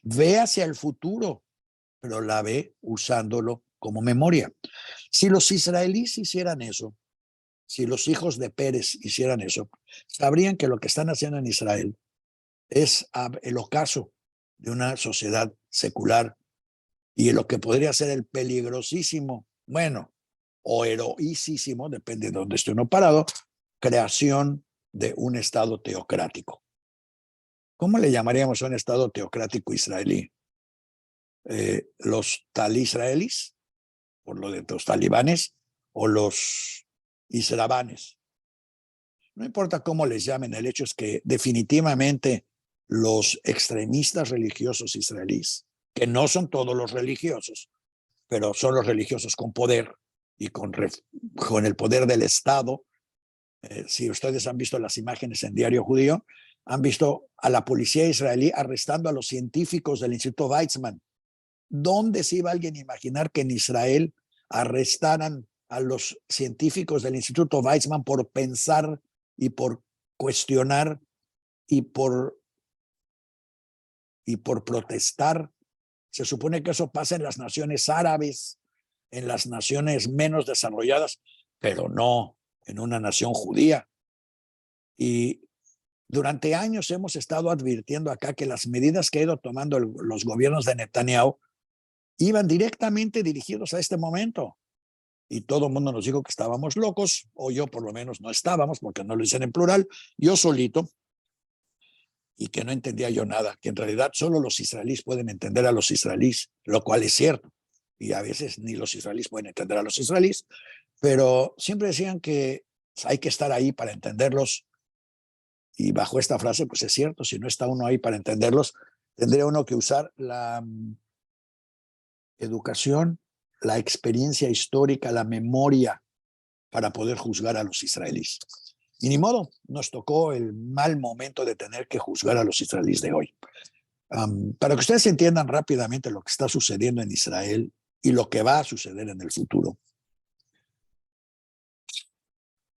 Ve hacia el futuro, pero la ve usándolo como memoria. Si los israelíes hicieran eso, si los hijos de Pérez hicieran eso, sabrían que lo que están haciendo en Israel es el ocaso de una sociedad secular y lo que podría ser el peligrosísimo, bueno, o heroicísimo, depende de dónde esté uno parado, creación de un Estado teocrático. ¿Cómo le llamaríamos a un Estado teocrático israelí? ¿Los tal-israelíes, por lo de los talibanes, o los israbanes? No importa cómo les llamen, el hecho es que definitivamente los extremistas religiosos israelíes, que no son todos los religiosos, pero son los religiosos con poder y con el poder del Estado. Si ustedes han visto las imágenes en Diario Judío, han visto a la policía israelí arrestando a los científicos del Instituto Weizmann. ¿Dónde se iba alguien a imaginar que en Israel arrestaran a los científicos del Instituto Weizmann por pensar y por cuestionar y por protestar? Se supone que eso pasa en las naciones árabes, en las naciones menos desarrolladas, pero no en una nación judía. Y durante años hemos estado advirtiendo acá que las medidas que ha ido tomando los gobiernos de Netanyahu iban directamente dirigidos a este momento. Y todo el mundo nos dijo que estábamos locos, o yo por lo menos no estábamos, porque no lo dicen en plural, yo solito, y que no entendía yo nada, que en realidad solo los israelíes pueden entender a los israelíes, lo cual es cierto. Y a veces ni los israelíes pueden entender a los israelíes, pero siempre decían que hay que estar ahí para entenderlos. Y bajo esta frase, pues es cierto, si no está uno ahí para entenderlos, tendría uno que usar la educación, la experiencia histórica, la memoria para poder juzgar a los israelíes. Y ni modo, nos tocó el mal momento de tener que juzgar a los israelíes de hoy. Para que ustedes entiendan rápidamente lo que está sucediendo en Israel y lo que va a suceder en el futuro,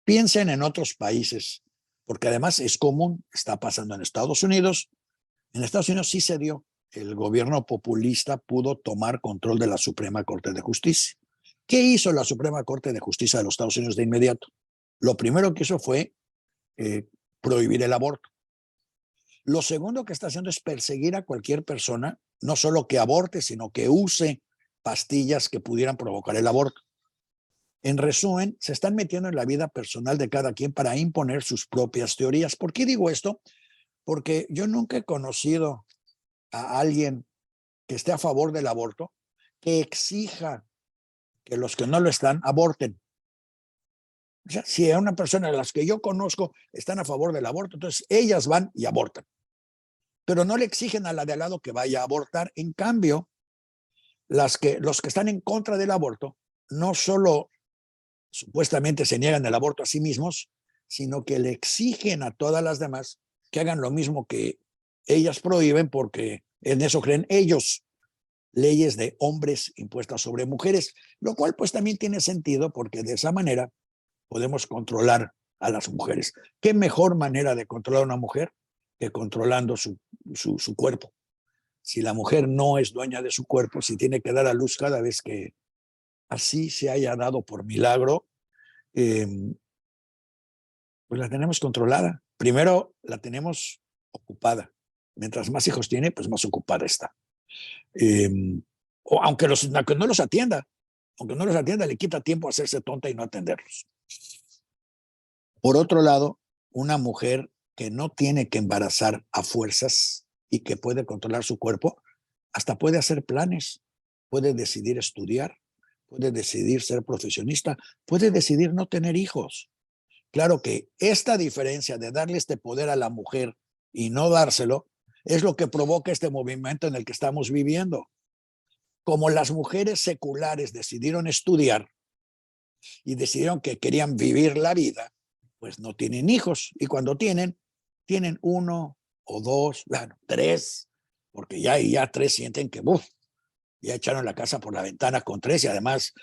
piensen en otros países, porque además es común, está pasando en Estados Unidos. En Estados Unidos sí se dio. El gobierno populista pudo tomar control de la Suprema Corte de Justicia. ¿Qué hizo la Suprema Corte de Justicia de los Estados Unidos de inmediato? Lo primero que hizo fue prohibir el aborto. Lo segundo que está haciendo es perseguir a cualquier persona, no solo que aborte, sino que use pastillas que pudieran provocar el aborto. En resumen, se están metiendo en la vida personal de cada quien para imponer sus propias teorías. ¿Por qué digo esto? Porque yo nunca he conocido a alguien que esté a favor del aborto que exija que los que no lo están aborten. O sea, si a una persona de las que yo conozco están a favor del aborto, entonces ellas van y abortan. pero no le exigen a la de al lado que vaya a abortar. En cambio, los que están en contra del aborto no solo supuestamente se niegan el aborto a sí mismos, sino que le exigen a todas las demás que hagan lo mismo que ellas prohíben, porque en eso creen ellos. Leyes de hombres impuestas sobre mujeres, lo cual pues también tiene sentido, porque de esa manera podemos controlar a las mujeres. ¿Qué mejor manera de controlar a una mujer que controlando su cuerpo? Si la mujer no es dueña de su cuerpo, si tiene que dar a luz cada vez que así se haya dado por milagro, eh, pues la tenemos controlada. Primero la tenemos ocupada. Mientras más hijos tiene, pues más ocupada está. Eh, o aunque no los atienda, le quita tiempo a hacerse tonta y no atenderlos. Por otro lado, una mujer que no tiene que embarazar a fuerzas y que puede controlar su cuerpo, hasta puede hacer planes, puede decidir estudiar, puede decidir ser profesionista, puede decidir no tener hijos. Claro que esta diferencia de darle este poder a la mujer y no dárselo es lo que provoca este movimiento en el que estamos viviendo. Como las mujeres seculares decidieron estudiar y decidieron que querían vivir la vida, pues no tienen hijos. Y cuando tienen uno o dos, bueno, tres, porque ya tres sienten que ya echaron la casa por la ventana con tres, y además,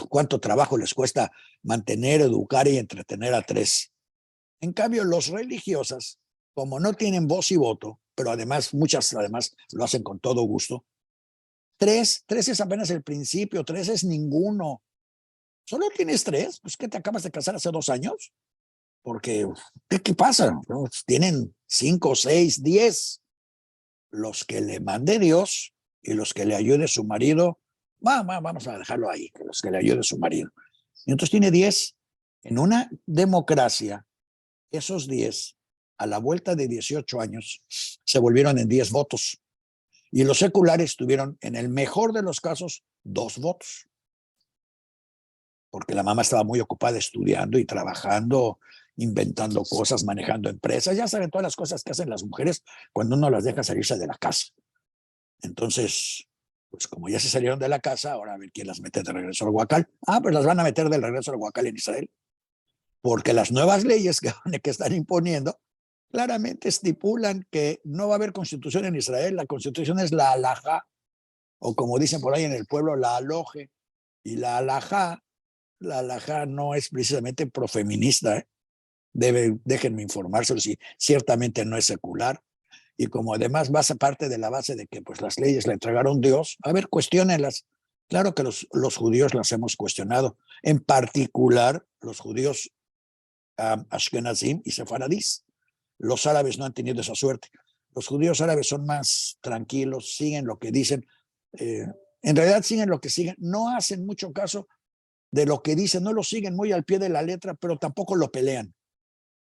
cuánto trabajo les cuesta mantener, educar y entretener a tres. En cambio, los religiosas, como no tienen voz y voto, pero además, muchas además lo hacen con todo gusto, tres es apenas el principio, tres es ninguno. ¿Solo tienes tres? Pues que te acabas de casar hace 2 años. Porque, ¿qué pasa? Pues tienen 5, 6, 10. Los que le mande Dios y los que le ayude su marido, vamos a dejarlo ahí, que los que le ayude su marido. Y entonces tiene 10. En una democracia, esos 10, a la vuelta de 18 años, se volvieron en 10 votos. Y los seculares tuvieron, en el mejor de los casos, 2 votos. Porque la mamá estaba muy ocupada estudiando y trabajando, inventando cosas, manejando empresas. Ya saben todas las cosas que hacen las mujeres cuando uno las deja salirse de la casa. Entonces, pues como ya se salieron de la casa, ahora a ver quién las mete de regreso al Huacal. Pues las van a meter de regreso al Huacal en Israel. Porque las nuevas leyes que están imponiendo claramente estipulan que no va a haber constitución en Israel. La constitución es la halajá, o como dicen por ahí en el pueblo, la aloje. Y la halajá no es precisamente profeminista, ¿eh? Déjenme informárselo, si ciertamente no es secular. Y como además parte de la base de que pues las leyes le entregaron Dios, a ver, cuestiónenlas. Claro que los judíos las hemos cuestionado, en particular los judíos ashkenazim y sefaradís. Los árabes no han tenido esa suerte. Los judíos árabes son más tranquilos, siguen lo que dicen, en realidad siguen lo que siguen, no hacen mucho caso de lo que dicen, no lo siguen muy al pie de la letra, pero tampoco lo pelean.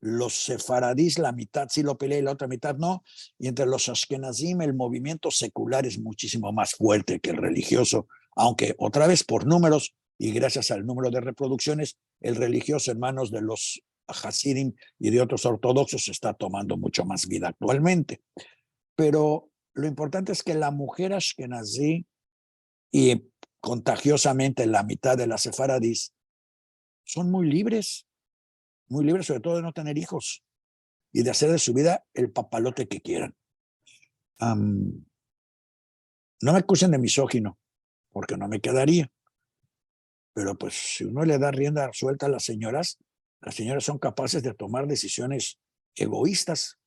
Los sefaradís, la mitad sí lo pelea y la otra mitad no, y entre los ashkenazim el movimiento secular es muchísimo más fuerte que el religioso, aunque otra vez por números y gracias al número de reproducciones, el religioso en manos de los hasidim y de otros ortodoxos está tomando mucho más vida actualmente. Pero lo importante es que la mujer ashkenazí y contagiosamente la mitad de las sefaradís son muy libres sobre todo de no tener hijos y de hacer de su vida el papalote que quieran. No me acusen de misógino, porque no me quedaría. Pero pues si uno le da rienda suelta a las señoras son capaces de tomar decisiones egoístas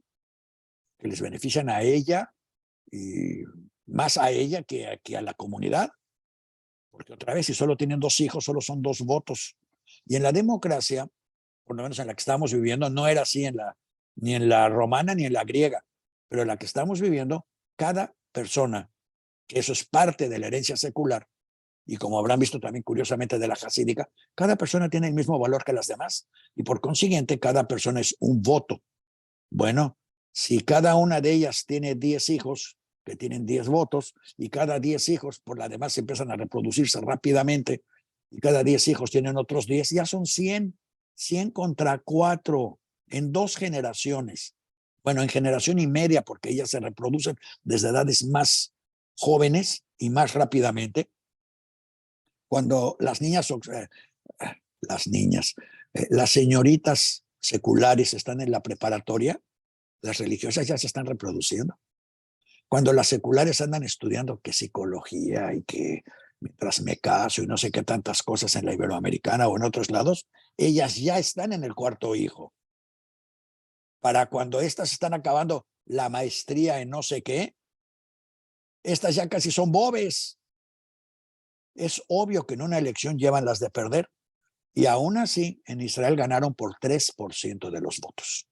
que les benefician a ella y más a ella que a la comunidad. Porque otra vez, si solo tienen 2 hijos, solo son 2 votos. Y en la democracia, por lo menos en la que estamos viviendo, no era así ni en la romana ni en la griega, pero en la que estamos viviendo, cada persona, que eso es parte de la herencia secular, y como habrán visto también curiosamente de la jasídica, cada persona tiene el mismo valor que las demás, y por consiguiente cada persona es un voto. Bueno, si cada una de ellas tiene 10 hijos, que tienen 10 votos, y cada 10 hijos por la demás empiezan a reproducirse rápidamente, y cada 10 hijos tienen otros 10, ya son 100 contra 4 en 2 generaciones. bueno, en generación y media, porque ellas se reproducen desde edades más jóvenes y más rápidamente. Cuando las niñas, las señoritas seculares están en la preparatoria, las religiosas ya se están reproduciendo. Cuando las seculares andan estudiando que psicología y que mientras me caso y no sé qué tantas cosas en la Iberoamericana o en otros lados, ellas ya están en el cuarto hijo. Para cuando estas están acabando la maestría en no sé qué, estas ya casi son bobes. Es obvio que en una elección llevan las de perder. Y aún así, en Israel ganaron por 3% de los votos.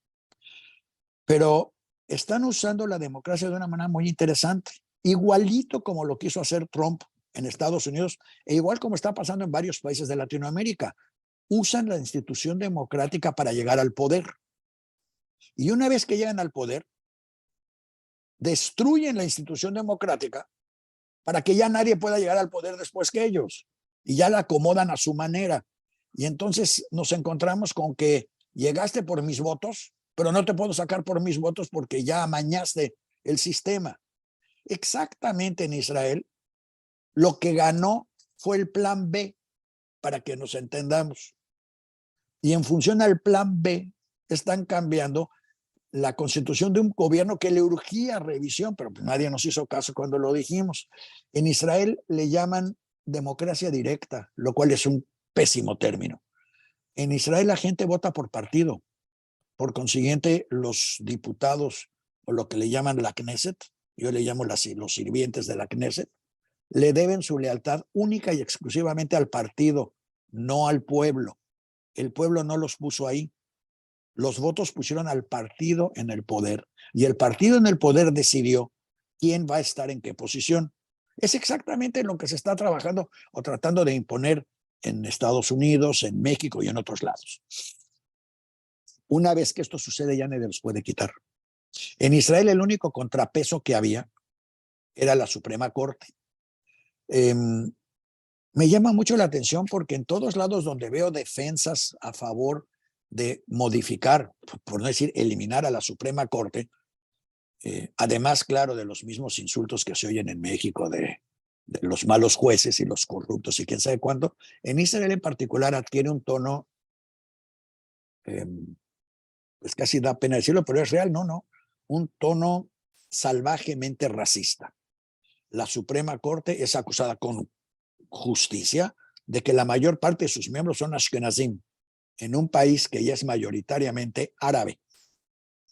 Pero están usando la democracia de una manera muy interesante, igualito como lo quiso hacer Trump en Estados Unidos, e igual como está pasando en varios países de Latinoamérica. Usan la institución democrática para llegar al poder. Y una vez que llegan al poder, destruyen la institución democrática para que ya nadie pueda llegar al poder después que ellos. Y ya la acomodan a su manera. Y entonces nos encontramos con que llegaste por mis votos, pero no te puedo sacar por mis votos porque ya amañaste el sistema. Exactamente en Israel, lo que ganó fue el plan B, para que nos entendamos. Y en función al plan B, están cambiando la constitución de un gobierno que le urgía revisión, pero pues nadie nos hizo caso cuando lo dijimos. En Israel le llaman democracia directa, lo cual es un pésimo término. En Israel la gente vota por partido. Por consiguiente, los diputados, o lo que le llaman la Knesset, yo le llamo los sirvientes de la Knesset, le deben su lealtad única y exclusivamente al partido, no al pueblo. El pueblo no los puso ahí. Los votos pusieron al partido en el poder y el partido en el poder decidió quién va a estar en qué posición. Es exactamente lo que se está trabajando o tratando de imponer en Estados Unidos, en México y en otros lados. Una vez que esto sucede, ya nadie los puede quitar. En Israel el único contrapeso que había era la Suprema Corte. Me llama mucho la atención porque en todos lados donde veo defensas a favor de modificar, por no decir eliminar a la Suprema Corte, además, claro, de los mismos insultos que se oyen en México de los malos jueces y los corruptos y quién sabe cuánto, en Israel en particular adquiere un tono, pues casi da pena decirlo, pero es real, no, un tono salvajemente racista. La Suprema Corte es acusada con justicia de que la mayor parte de sus miembros son ashkenazim, en un país que ya es mayoritariamente árabe.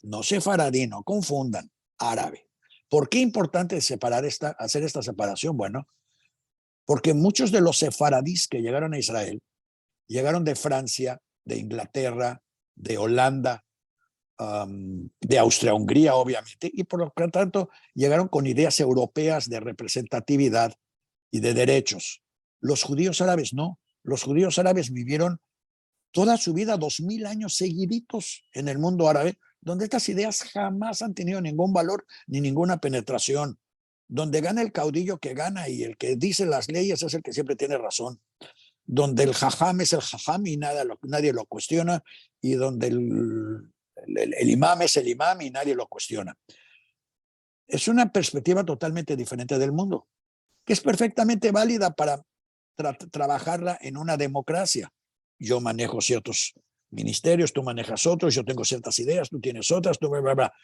No sefaradí, no confundan, árabe. ¿Por qué es importante hacer esta separación? Bueno, porque muchos de los sefaradís que llegaron a Israel llegaron de Francia, de Inglaterra, de Holanda, de Austria-Hungría, obviamente, y por lo tanto llegaron con ideas europeas de representatividad y de derechos. Los judíos árabes no. Los judíos árabes vivieron toda su vida, 2000 años seguiditos en el mundo árabe, donde estas ideas jamás han tenido ningún valor ni ninguna penetración, donde gana el caudillo que gana y el que dice las leyes es el que siempre tiene razón, donde el jajam es el jajam y nadie lo cuestiona, y donde el imam es el imam y nadie lo cuestiona. Es una perspectiva totalmente diferente del mundo, que es perfectamente válida para trabajarla en una democracia. Yo manejo ciertos ministerios, tú manejas otros, yo tengo ciertas ideas, tú tienes otras, tú bla, bla, bla.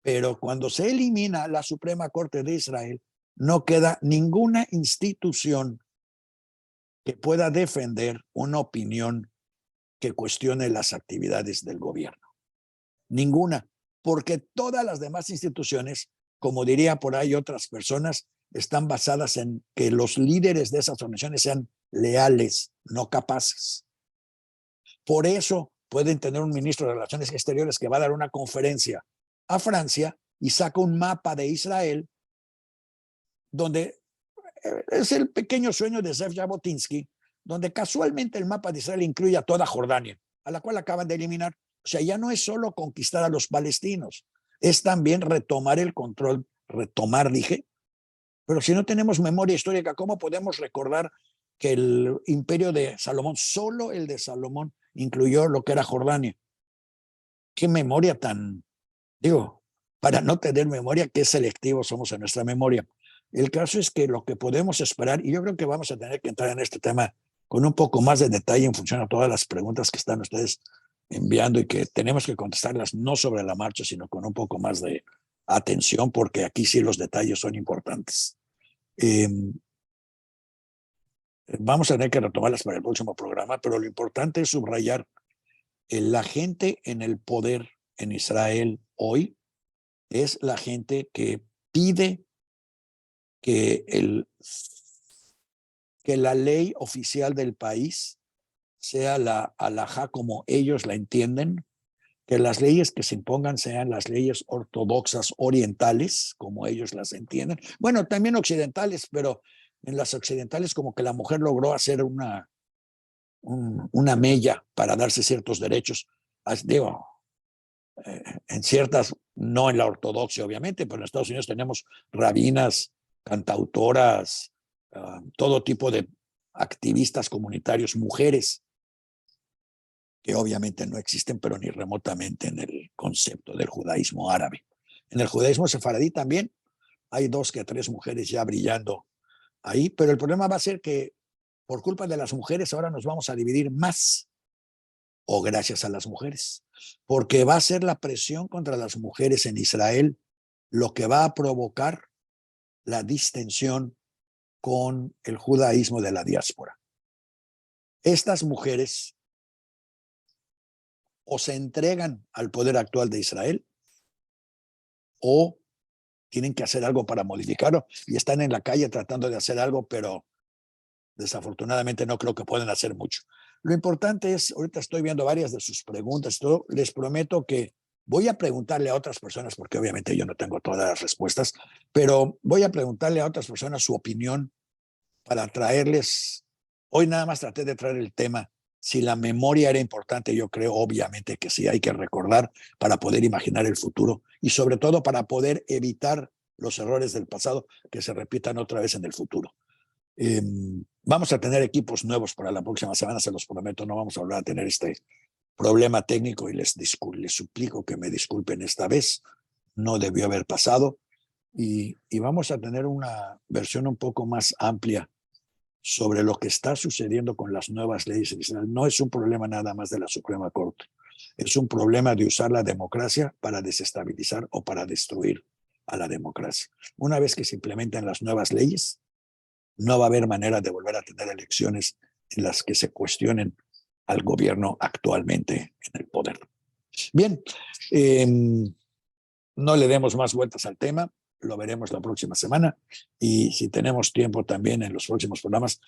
Pero cuando se elimina la Suprema Corte de Israel, no queda ninguna institución que pueda defender una opinión que cuestione las actividades del gobierno. Ninguna, porque todas las demás instituciones, como diría por ahí otras personas, están basadas en que los líderes de esas organizaciones sean leales, no capaces. Por eso pueden tener un ministro de Relaciones Exteriores que va a dar una conferencia a Francia y saca un mapa de Israel donde es el pequeño sueño de Zev Jabotinsky, donde casualmente el mapa de Israel incluye a toda Jordania, a la cual acaban de eliminar. O sea, ya no es solo conquistar a los palestinos, es también retomar el control, dije, pero si no tenemos memoria histórica, ¿cómo podemos recordar que el imperio de Salomón, solo el de Salomón, incluyó lo que era Jordania? Qué memoria tan, digo, para no tener memoria, qué selectivos somos en nuestra memoria. El caso es que lo que podemos esperar, y yo creo que vamos a tener que entrar en este tema con un poco más de detalle en función a todas las preguntas que están ustedes enviando y que tenemos que contestarlas no sobre la marcha, sino con un poco más de atención, porque aquí sí los detalles son importantes. Vamos a tener que retomarlas para el próximo programa, pero lo importante es subrayar la gente en el poder en Israel hoy es la gente que pide que la ley oficial del país sea la halajá como ellos la entienden, que las leyes que se impongan sean las leyes ortodoxas orientales, como ellos las entienden. Bueno, también occidentales, pero en las occidentales como que la mujer logró hacer una mella para darse ciertos derechos. Digo, en ciertas, no en la ortodoxia obviamente, pero en Estados Unidos tenemos rabinas, cantautoras, todo tipo de activistas comunitarios, mujeres, que obviamente no existen, pero ni remotamente en el concepto del judaísmo árabe. En el judaísmo sefaradí también hay 2 que 3 mujeres ya brillando ahí, pero el problema va a ser que por culpa de las mujeres ahora nos vamos a dividir más, o gracias a las mujeres, porque va a ser la presión contra las mujeres en Israel lo que va a provocar la distensión con el judaísmo de la diáspora. Estas mujeres o se entregan al poder actual de Israel o tienen que hacer algo para modificarlo y están en la calle tratando de hacer algo, pero desafortunadamente no creo que puedan hacer mucho. Lo importante es, ahorita estoy viendo varias de sus preguntas, todo, les prometo que voy a preguntarle a otras personas, porque obviamente yo no tengo todas las respuestas, pero voy a preguntarle a otras personas su opinión para traerles, hoy nada más traté de traer el tema, si la memoria era importante, yo creo obviamente que sí, hay que recordar para poder imaginar el futuro y sobre todo para poder evitar los errores del pasado que se repitan otra vez en el futuro. Vamos a tener equipos nuevos para la próxima semana, se los prometo, no vamos a volver a tener este problema técnico y les suplico que me disculpen esta vez, no debió haber pasado y vamos a tener una versión un poco más amplia sobre lo que está sucediendo con las nuevas leyes en Israel. No es un problema nada más de la Suprema Corte, es un problema de usar la democracia para desestabilizar o para destruir a la democracia. Una vez que se implementan las nuevas leyes, no va a haber manera de volver a tener elecciones en las que se cuestionen al gobierno actualmente en el poder. Bien, no le demos más vueltas al tema, lo veremos la próxima semana y si tenemos tiempo también en los próximos programas,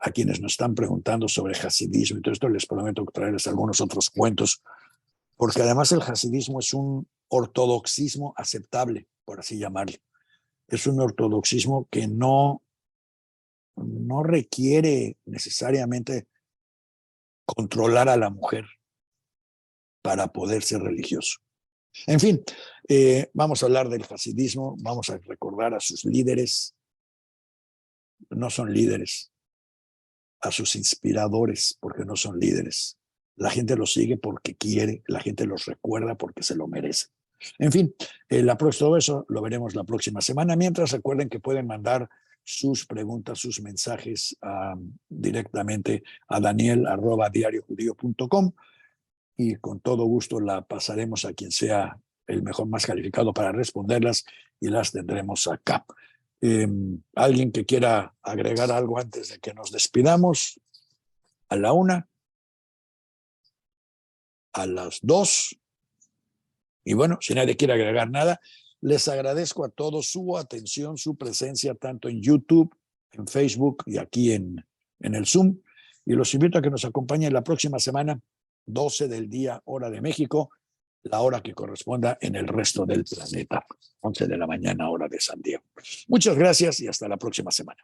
a quienes nos están preguntando sobre hasidismo y todo esto, les prometo traerles algunos otros cuentos, porque además el hasidismo es un ortodoxismo aceptable, por así llamarlo. Es un ortodoxismo que no requiere necesariamente controlar a la mujer para poder ser religioso. En fin, vamos a hablar del hasidismo, vamos a recordar a sus líderes, no son líderes, a sus inspiradores, porque no son líderes. La gente los sigue porque quiere, la gente los recuerda porque se lo merece. En fin, todo eso lo veremos la próxima semana. Mientras, recuerden que pueden mandar sus preguntas, sus mensajes directamente a daniel@diariojudío.com y con todo gusto la pasaremos a quien sea el mejor, más calificado para responderlas y las tendremos acá. ¿Alguien que quiera agregar algo antes de que nos despidamos? A la 1, a las 2. Y bueno, si nadie quiere agregar nada, les agradezco a todos su atención, su presencia, tanto en YouTube, en Facebook y aquí en el Zoom. Y los invito a que nos acompañen la próxima semana, 12 del día, hora de México, la hora que corresponda en el resto del planeta, 11 de la mañana, hora de San Diego. Muchas gracias y hasta la próxima semana.